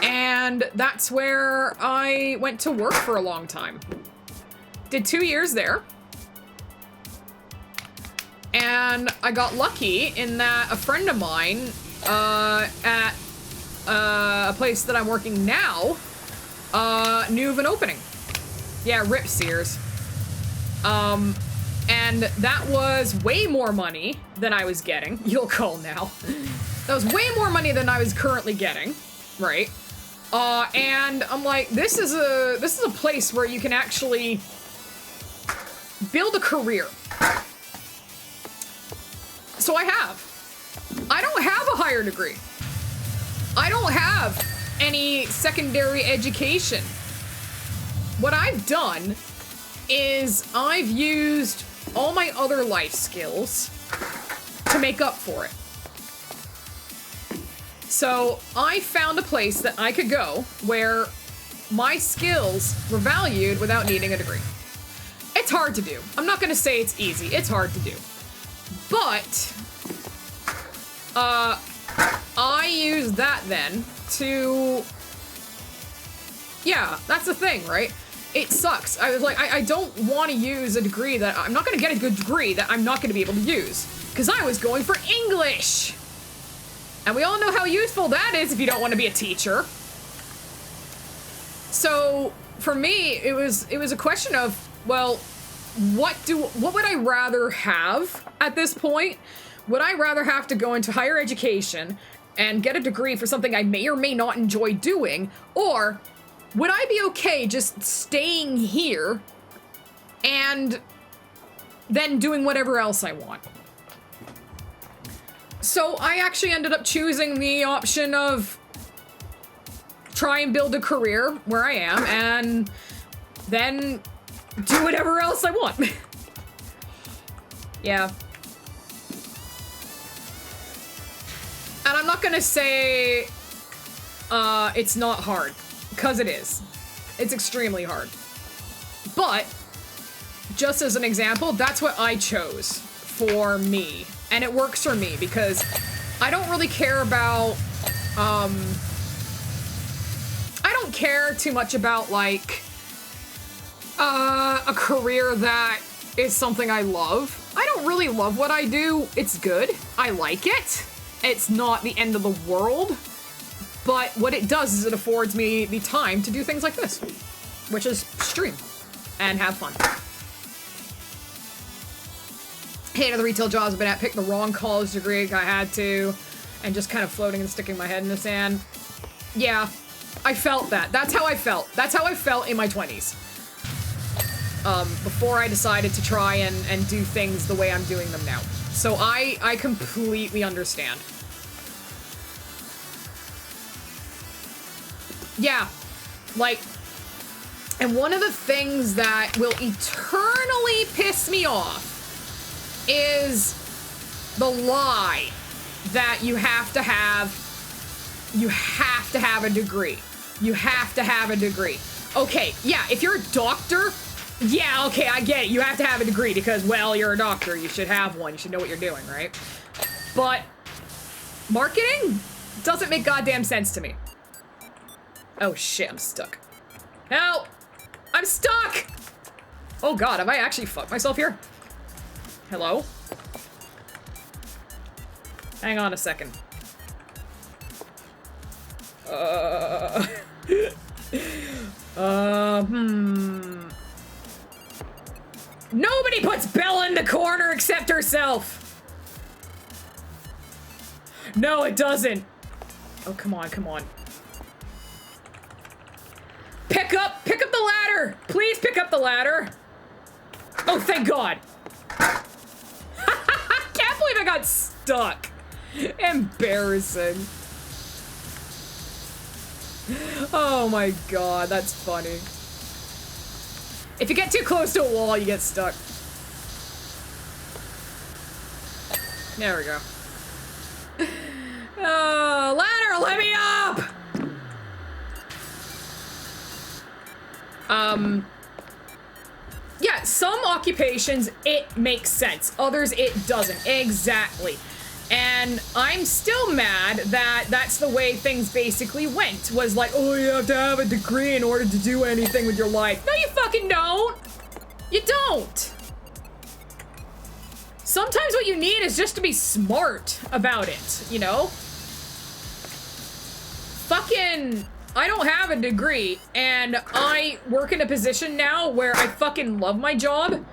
And that's where I went to work for a long time. Did 2 years there. And I got lucky in that a friend of mine at a place that I'm working now knew of an opening. Yeah, rip Sears. And that was way more money than I was getting. You'll call now. That was way more money than I was currently getting, right? And I'm like, this is a place where you can actually build a career. So I have. I don't have a higher degree. I don't have any secondary education. What I've done is I've used all my other life skills to make up for it. So I found a place that I could go where my skills were valued without needing a degree. It's hard to do. I'm not gonna say it's easy. It's hard to do. But I used that then to, yeah, that's the thing, right? It sucks. I was like, I don't want to use a degree that I'm not going to get a good degree that I'm not going to be able to use, because I was going for English. And we all know how useful that is if you don't want to be a teacher. So for me, it was a question of, well, what would I rather have at this point? Would I rather have to go into higher education and get a degree for something I may or may not enjoy doing, or would I be okay just staying here and then doing whatever else I want? So I actually ended up choosing the option of try and build a career where I am and then do whatever else I want. Yeah. And I'm not gonna say it's not hard, because it is. It's extremely hard. But, just as an example, that's what I chose for me. And it works for me, because I don't really care about, I don't care too much about, like, a career that is something I love. I don't really love what I do. It's good. I like it. It's not the end of the world. But what it does is it affords me the time to do things like this, which is stream and have fun. Hey, another retail jobs I've been at, picked the wrong college degree I had to, and just kind of floating and sticking my head in the sand. Yeah, I felt that. That's how I felt. That's how I felt in my 20s. Before I decided to try and do things the way I'm doing them now. So I completely understand. Yeah, like, and one of the things that will eternally piss me off is the lie that you have to have a degree. You have to have a degree. Okay, yeah, if you're a doctor, yeah, okay, I get it. You have to have a degree because, well, you're a doctor. You should have one. You should know what you're doing, right? But marketing doesn't make goddamn sense to me. Oh shit, I'm stuck. Help! I'm stuck! Oh god, have I actually fucked myself here? Hello? Hang on a second. Everybody puts Bella in the corner except herself. No, it doesn't. Oh, come on, come on. Pick up the ladder. Please pick up the ladder. Oh, thank God. Can't believe I got stuck. Embarrassing. Oh my God, that's funny. If you get too close to a wall, you get stuck. There we go. Ladder, let me up! Yeah, some occupations, it makes sense. Others, it doesn't. Exactly. And I'm still mad that that's the way things basically went. Was like, oh, you have to have a degree in order to do anything with your life. No, you fucking don't. You don't. Sometimes what you need is just to be smart about it, you know? Fucking, I don't have a degree, and I work in a position now where I fucking love my job,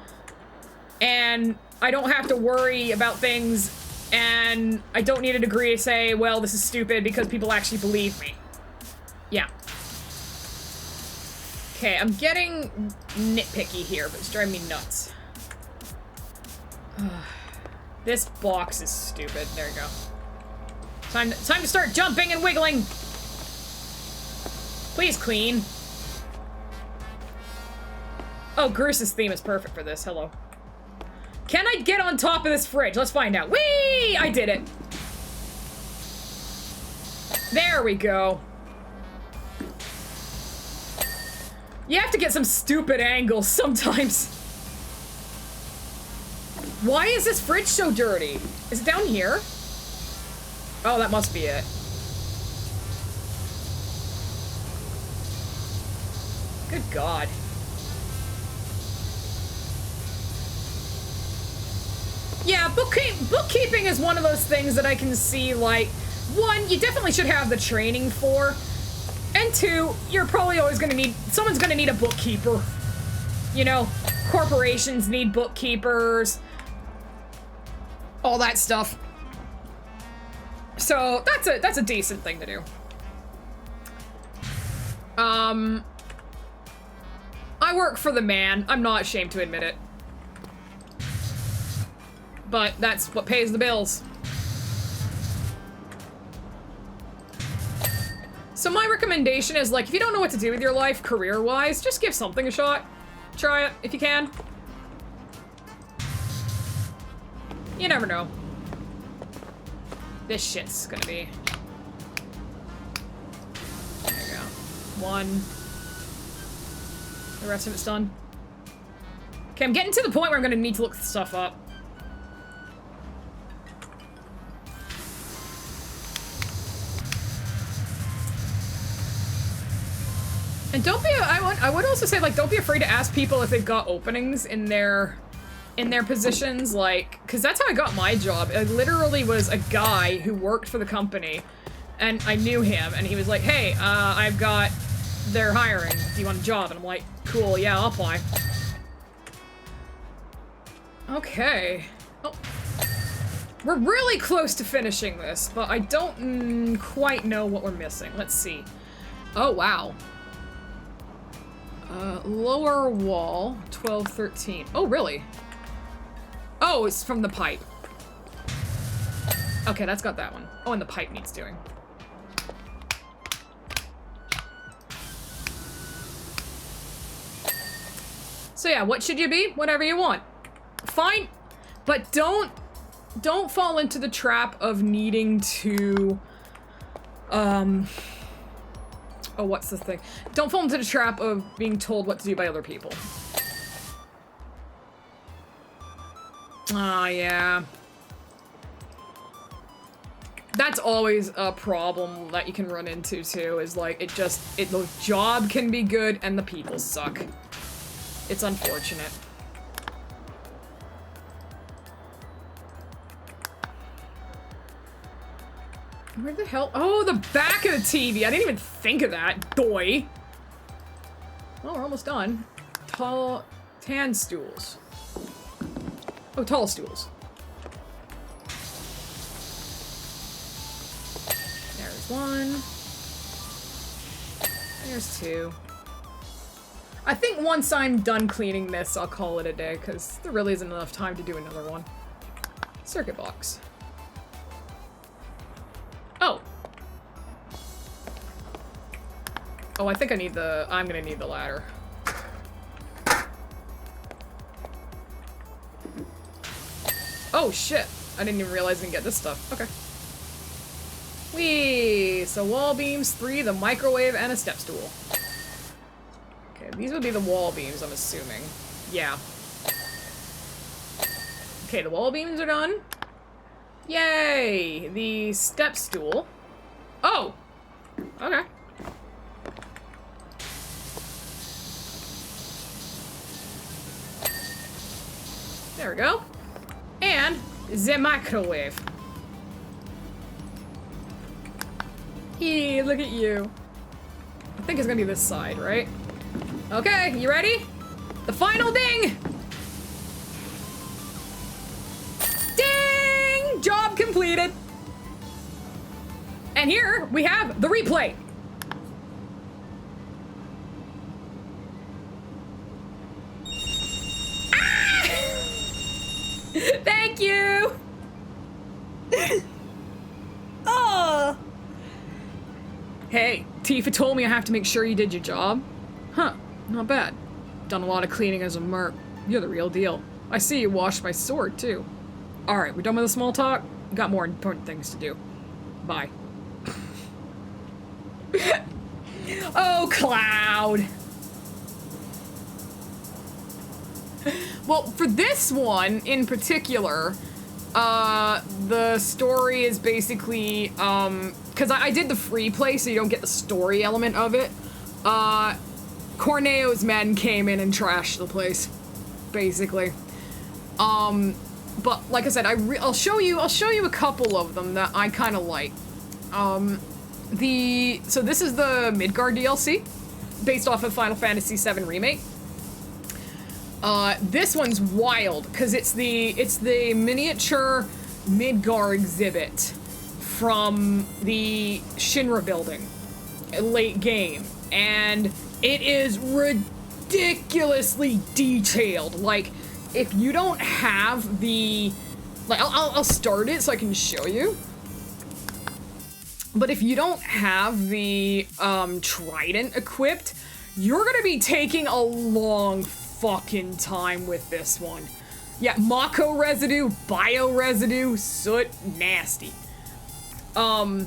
and I don't have to worry about things, and I don't need a degree to say, well, this is stupid, because people actually believe me. Yeah. Okay, I'm getting nitpicky here, but it's driving me nuts. This box is stupid. There you go. Time to start jumping and wiggling. Please clean. Oh, Gruce's theme is perfect for this. Hello. Can I get on top of this fridge? Let's find out. Whee! I did it. There we go. You have to get some stupid angles sometimes. Why is this fridge so dirty? Is it down here? Oh, that must be it. Good God. Yeah, bookkeeping is one of those things that I can see, like, one, you definitely should have the training for, and two, you're probably always gonna need, someone's gonna need a bookkeeper. You know, corporations need bookkeepers, all that stuff. So, that's a decent thing to do. I work for the man. I'm not ashamed to admit it. But that's what pays the bills. So my recommendation is, like, if you don't know what to do with your life career-wise, just give something a shot. Try it, if you can. You never know. This shit's gonna be... There you go. One. The rest of it's done. Okay, I'm getting to the point where I'm gonna need to look stuff up. And don't be, I would also say, like, don't be afraid to ask people if they've got openings in their positions, like, because that's how I got my job. It literally was a guy who worked for the company, and I knew him, and he was like, hey, I've got, they're hiring, do you want a job? And I'm like, cool, yeah, I'll apply. Okay. Oh. We're really close to finishing this, but I don't quite know what we're missing. Let's see. Oh, wow. Lower wall, 12, 13. Oh, really? Oh, it's from the pipe. Okay, that's got that one. Oh, and the pipe needs doing. So yeah, what should you be? Whatever you want. Fine, but don't fall into the trap of needing to, oh, what's the thing? Don't fall into the trap of being told what to do by other people. Ah, yeah. That's always a problem that you can run into, too, is like, the job can be good and the people suck. It's unfortunate. Where the hell? Oh, the back of the TV. I didn't even think of that. Doy. Well, we're almost done. Tall tan stools. Oh, tall stools. There's one. There's two. I think once I'm done cleaning this, I'll call it a day, because there really isn't enough time to do another one. Circuit box. Oh. Oh, I think I need the... I'm gonna need the ladder. Oh, shit. I didn't even realize I can get this stuff. Okay. Whee! So wall beams, 3, the microwave, and a step stool. Okay, these would be the wall beams, I'm assuming. Yeah. Okay, the wall beams are done. Yay! The step stool. Oh! Okay. There we go. And the microwave. Hey, look at you. I think it's gonna be this side, right? Okay, you ready? The final ding! Ding! Job completed. And here we have the replay. Thank you! Oh! Hey, Tifa told me I have to make sure you did your job. Huh, not bad. Done a lot of cleaning as a merc. You're the real deal. I see you washed my sword, too. Alright, we're done with the small talk. Got more important things to do. Bye. Oh, Cloud! Well, for this one in particular, the story is basically, because I did the free play, so you don't get the story element of it. Corneo's men came in and trashed the place, basically. But like I said, I'll show you a couple of them that I kind of like. So this is the Midgar DLC, based off of Final Fantasy VII Remake. This one's wild, because it's the miniature Midgar exhibit from the Shinra building, late game, and it is ridiculously detailed. Like, if you don't have the, like, I'll start it so I can show you. But if you don't have the, trident equipped, you're gonna be taking a long fucking time with this one. Yeah, Mako residue, bio residue, soot, nasty. So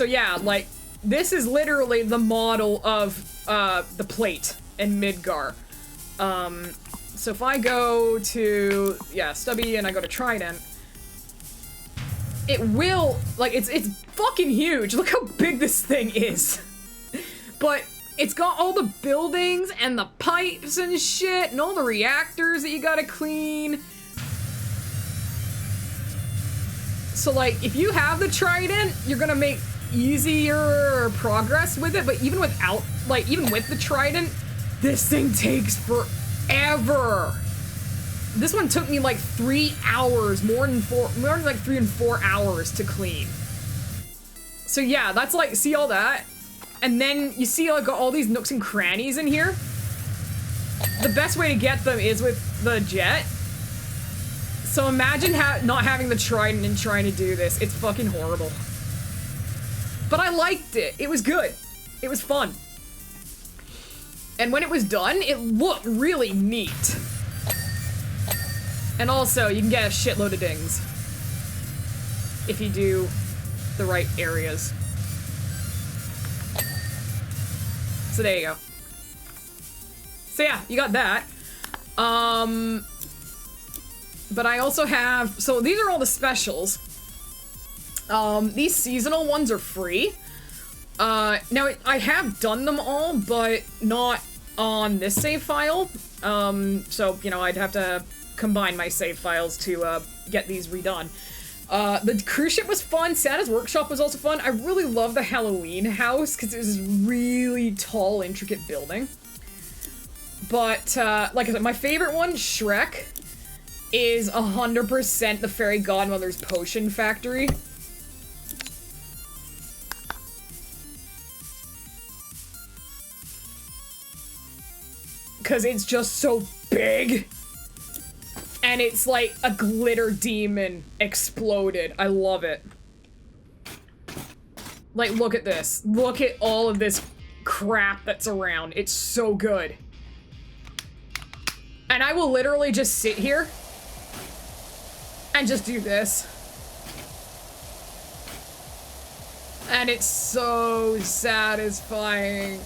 yeah, like, this is literally the model of, the plate in Midgar. So if I go to, yeah, Stubby, and I go to Trident, it will, like, it's fucking huge. Look how big this thing is. But it's got all the buildings and the pipes and shit and all the reactors that you gotta clean. So, like, if you have the Trident, you're gonna make easier progress with it, but even without, like, even with the Trident, this thing takes forever. This one took me like 3 hours, more than like 3 and 4 hours to clean. So yeah, that's like, see all that? And then you see like all these nooks and crannies in here? The best way to get them is with the jet. So imagine not having the Trident and trying to do this. It's fucking horrible. But I liked it. It was good. It was fun. And when it was done, it looked really neat. And also, you can get a shitload of dings. If you do the right areas. So there you go. So yeah, you got that. But I also have, so these are all the specials. These seasonal ones are free. Now I have done them all, but not on this save file. So, you know, I'd have to combine my save files to, get these redone. The cruise ship was fun. Santa's workshop was also fun. I really love the Halloween house, because it was this really tall, intricate building. But, like I said, my favorite one, Shrek, is 100% the Fairy Godmother's Potion Factory. Because it's just so big. And it's like a glitter demon exploded. I love it. Like, look at this. Look at all of this crap that's around. It's so good. And I will literally just sit here and just do this. And it's so satisfying.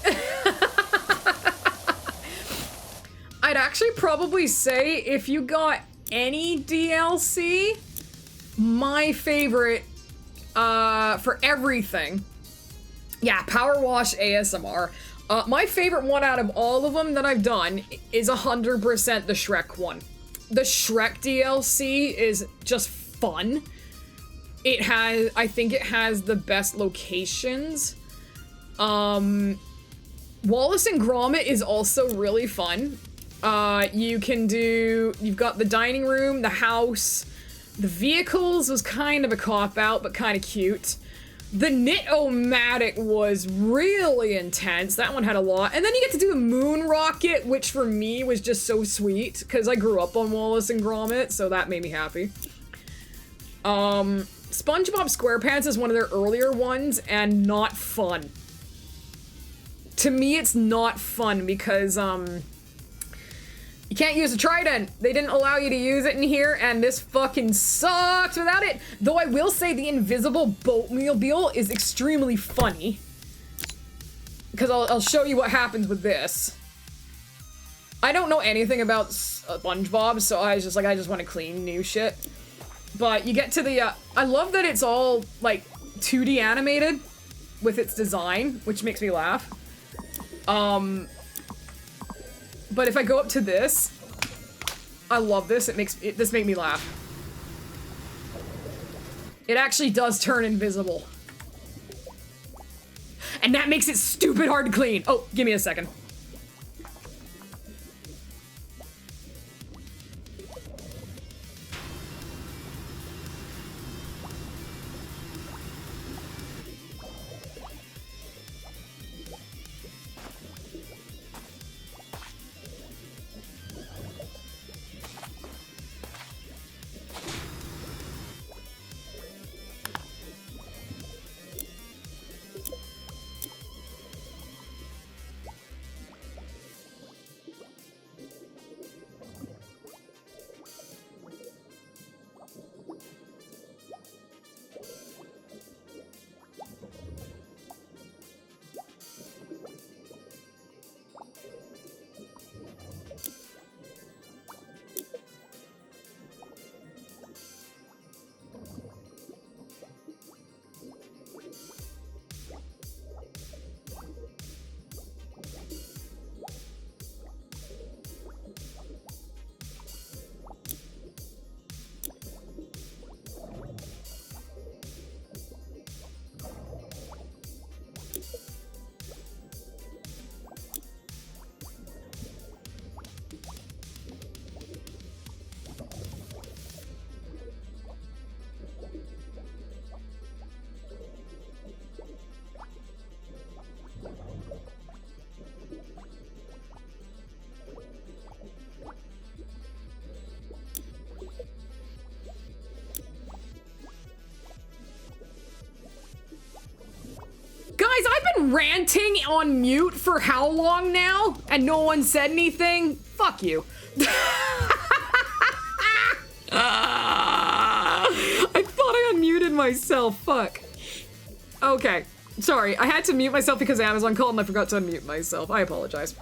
I'd actually probably say if you got any DLC, my favorite for everything. Yeah, PowerWash ASMR. My favorite one out of all of them that I've done is 100% the Shrek one. The Shrek DLC is just fun. It has, I think it has the best locations. Wallace and Gromit is also really fun. You've got the dining room, the house, the vehicles was kind of a cop-out, but kind of cute. The Knit-O-Matic was really intense. That one had a lot. And then you get to do the moon rocket, which for me was just so sweet, because I grew up on Wallace and Gromit, so that made me happy. SpongeBob SquarePants is one of their earlier ones, and not fun. To me, it's not fun, because, you can't use a trident. They didn't allow you to use it in here, and this fucking sucks without it. Though I will say the invisible boatmobile is extremely funny. Because I'll show you what happens with this. I don't know anything about SpongeBob, so I was just like, I just want to clean new shit. But you get to the, I love that it's all, like, 2D animated with its design, which makes me laugh. But if I go up to this, I love this. This made me laugh. It actually does turn invisible. And that makes it stupid hard to clean. Oh, give me a second. Ranting on mute for how long now? And no one said anything? Fuck you. I thought I unmuted myself. Fuck. Okay. Sorry. I had to mute myself because Amazon called and I forgot to unmute myself. I apologize.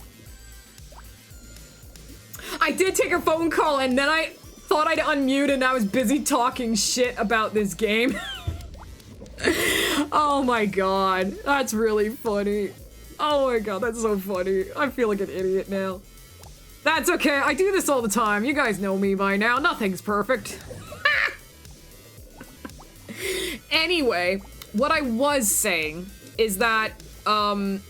I did take a phone call and then I thought I'd unmute and I was busy talking shit about this game. Oh my god, that's really funny. Oh my god, that's so funny. I feel like an idiot now. That's okay, I do this all the time. You guys know me by now. Nothing's perfect. Anyway, what I was saying is that, of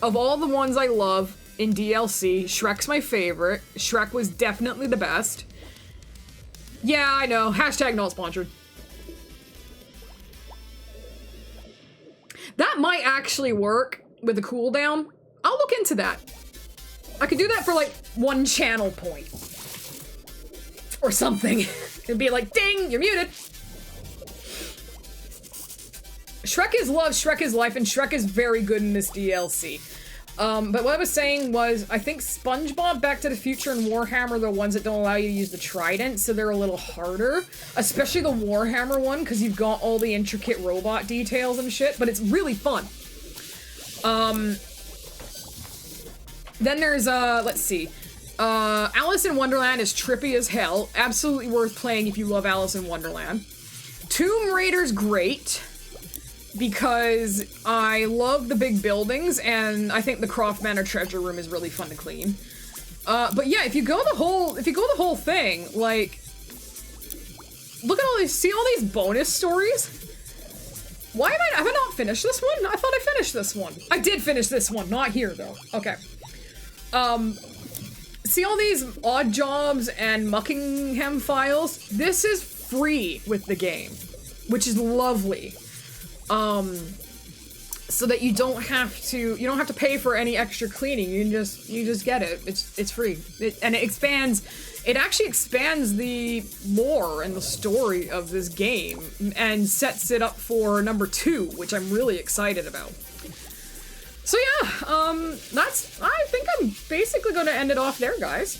all the ones I love in DLC, Shrek's my favorite. Shrek was definitely the best. Yeah, I know. Hashtag not sponsored. That might actually work with a cooldown. I'll look into that. I could do that for like 1 channel point. Or something. It'd be like, ding, you're muted. Shrek is love, Shrek is life, and Shrek is very good in this DLC. But what I was saying was, I think SpongeBob, Back to the Future, and Warhammer are the ones that don't allow you to use the trident, so they're a little harder. Especially the Warhammer one, because you've got all the intricate robot details and shit, but it's really fun. Then there's, let's see. Alice in Wonderland is trippy as hell. Absolutely worth playing if you love Alice in Wonderland. Tomb Raider's great. Because I love the big buildings, and I think the Croft Manor treasure room is really fun to clean. But yeah, if you go the whole thing, like, look at all these, see all these bonus stories? Why have I not finished this one? I thought I finished this one. I did finish this one, not here though. Okay. See all these Odd Jobs and Muckingham files? This is free with the game, which is lovely. So that you don't have to pay for any extra cleaning. You just get it. It's free. It actually expands the lore and the story of this game and sets it up for number 2, which I'm really excited about. So yeah, I think I'm basically gonna end it off there, guys.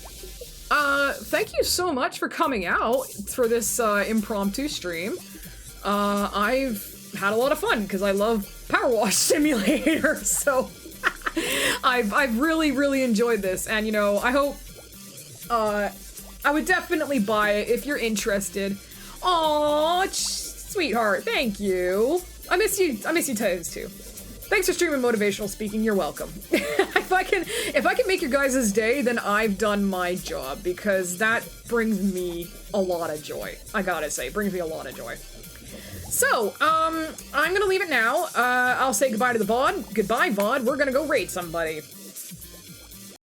Thank you so much for coming out for this, impromptu stream. I've had a lot of fun because I love PowerWash Simulator, so I've really enjoyed this, and you know, I hope I would definitely buy it if you're interested. Aww, sweetheart, thank you. I miss you times too. Thanks for streaming motivational speaking. You're welcome. If I can make your guys' day, then I've done my job, because that brings me a lot of joy. I gotta say, it brings me a lot of joy. So, I'm gonna leave it now. I'll say goodbye to the VOD. Goodbye, VOD. We're gonna go raid somebody.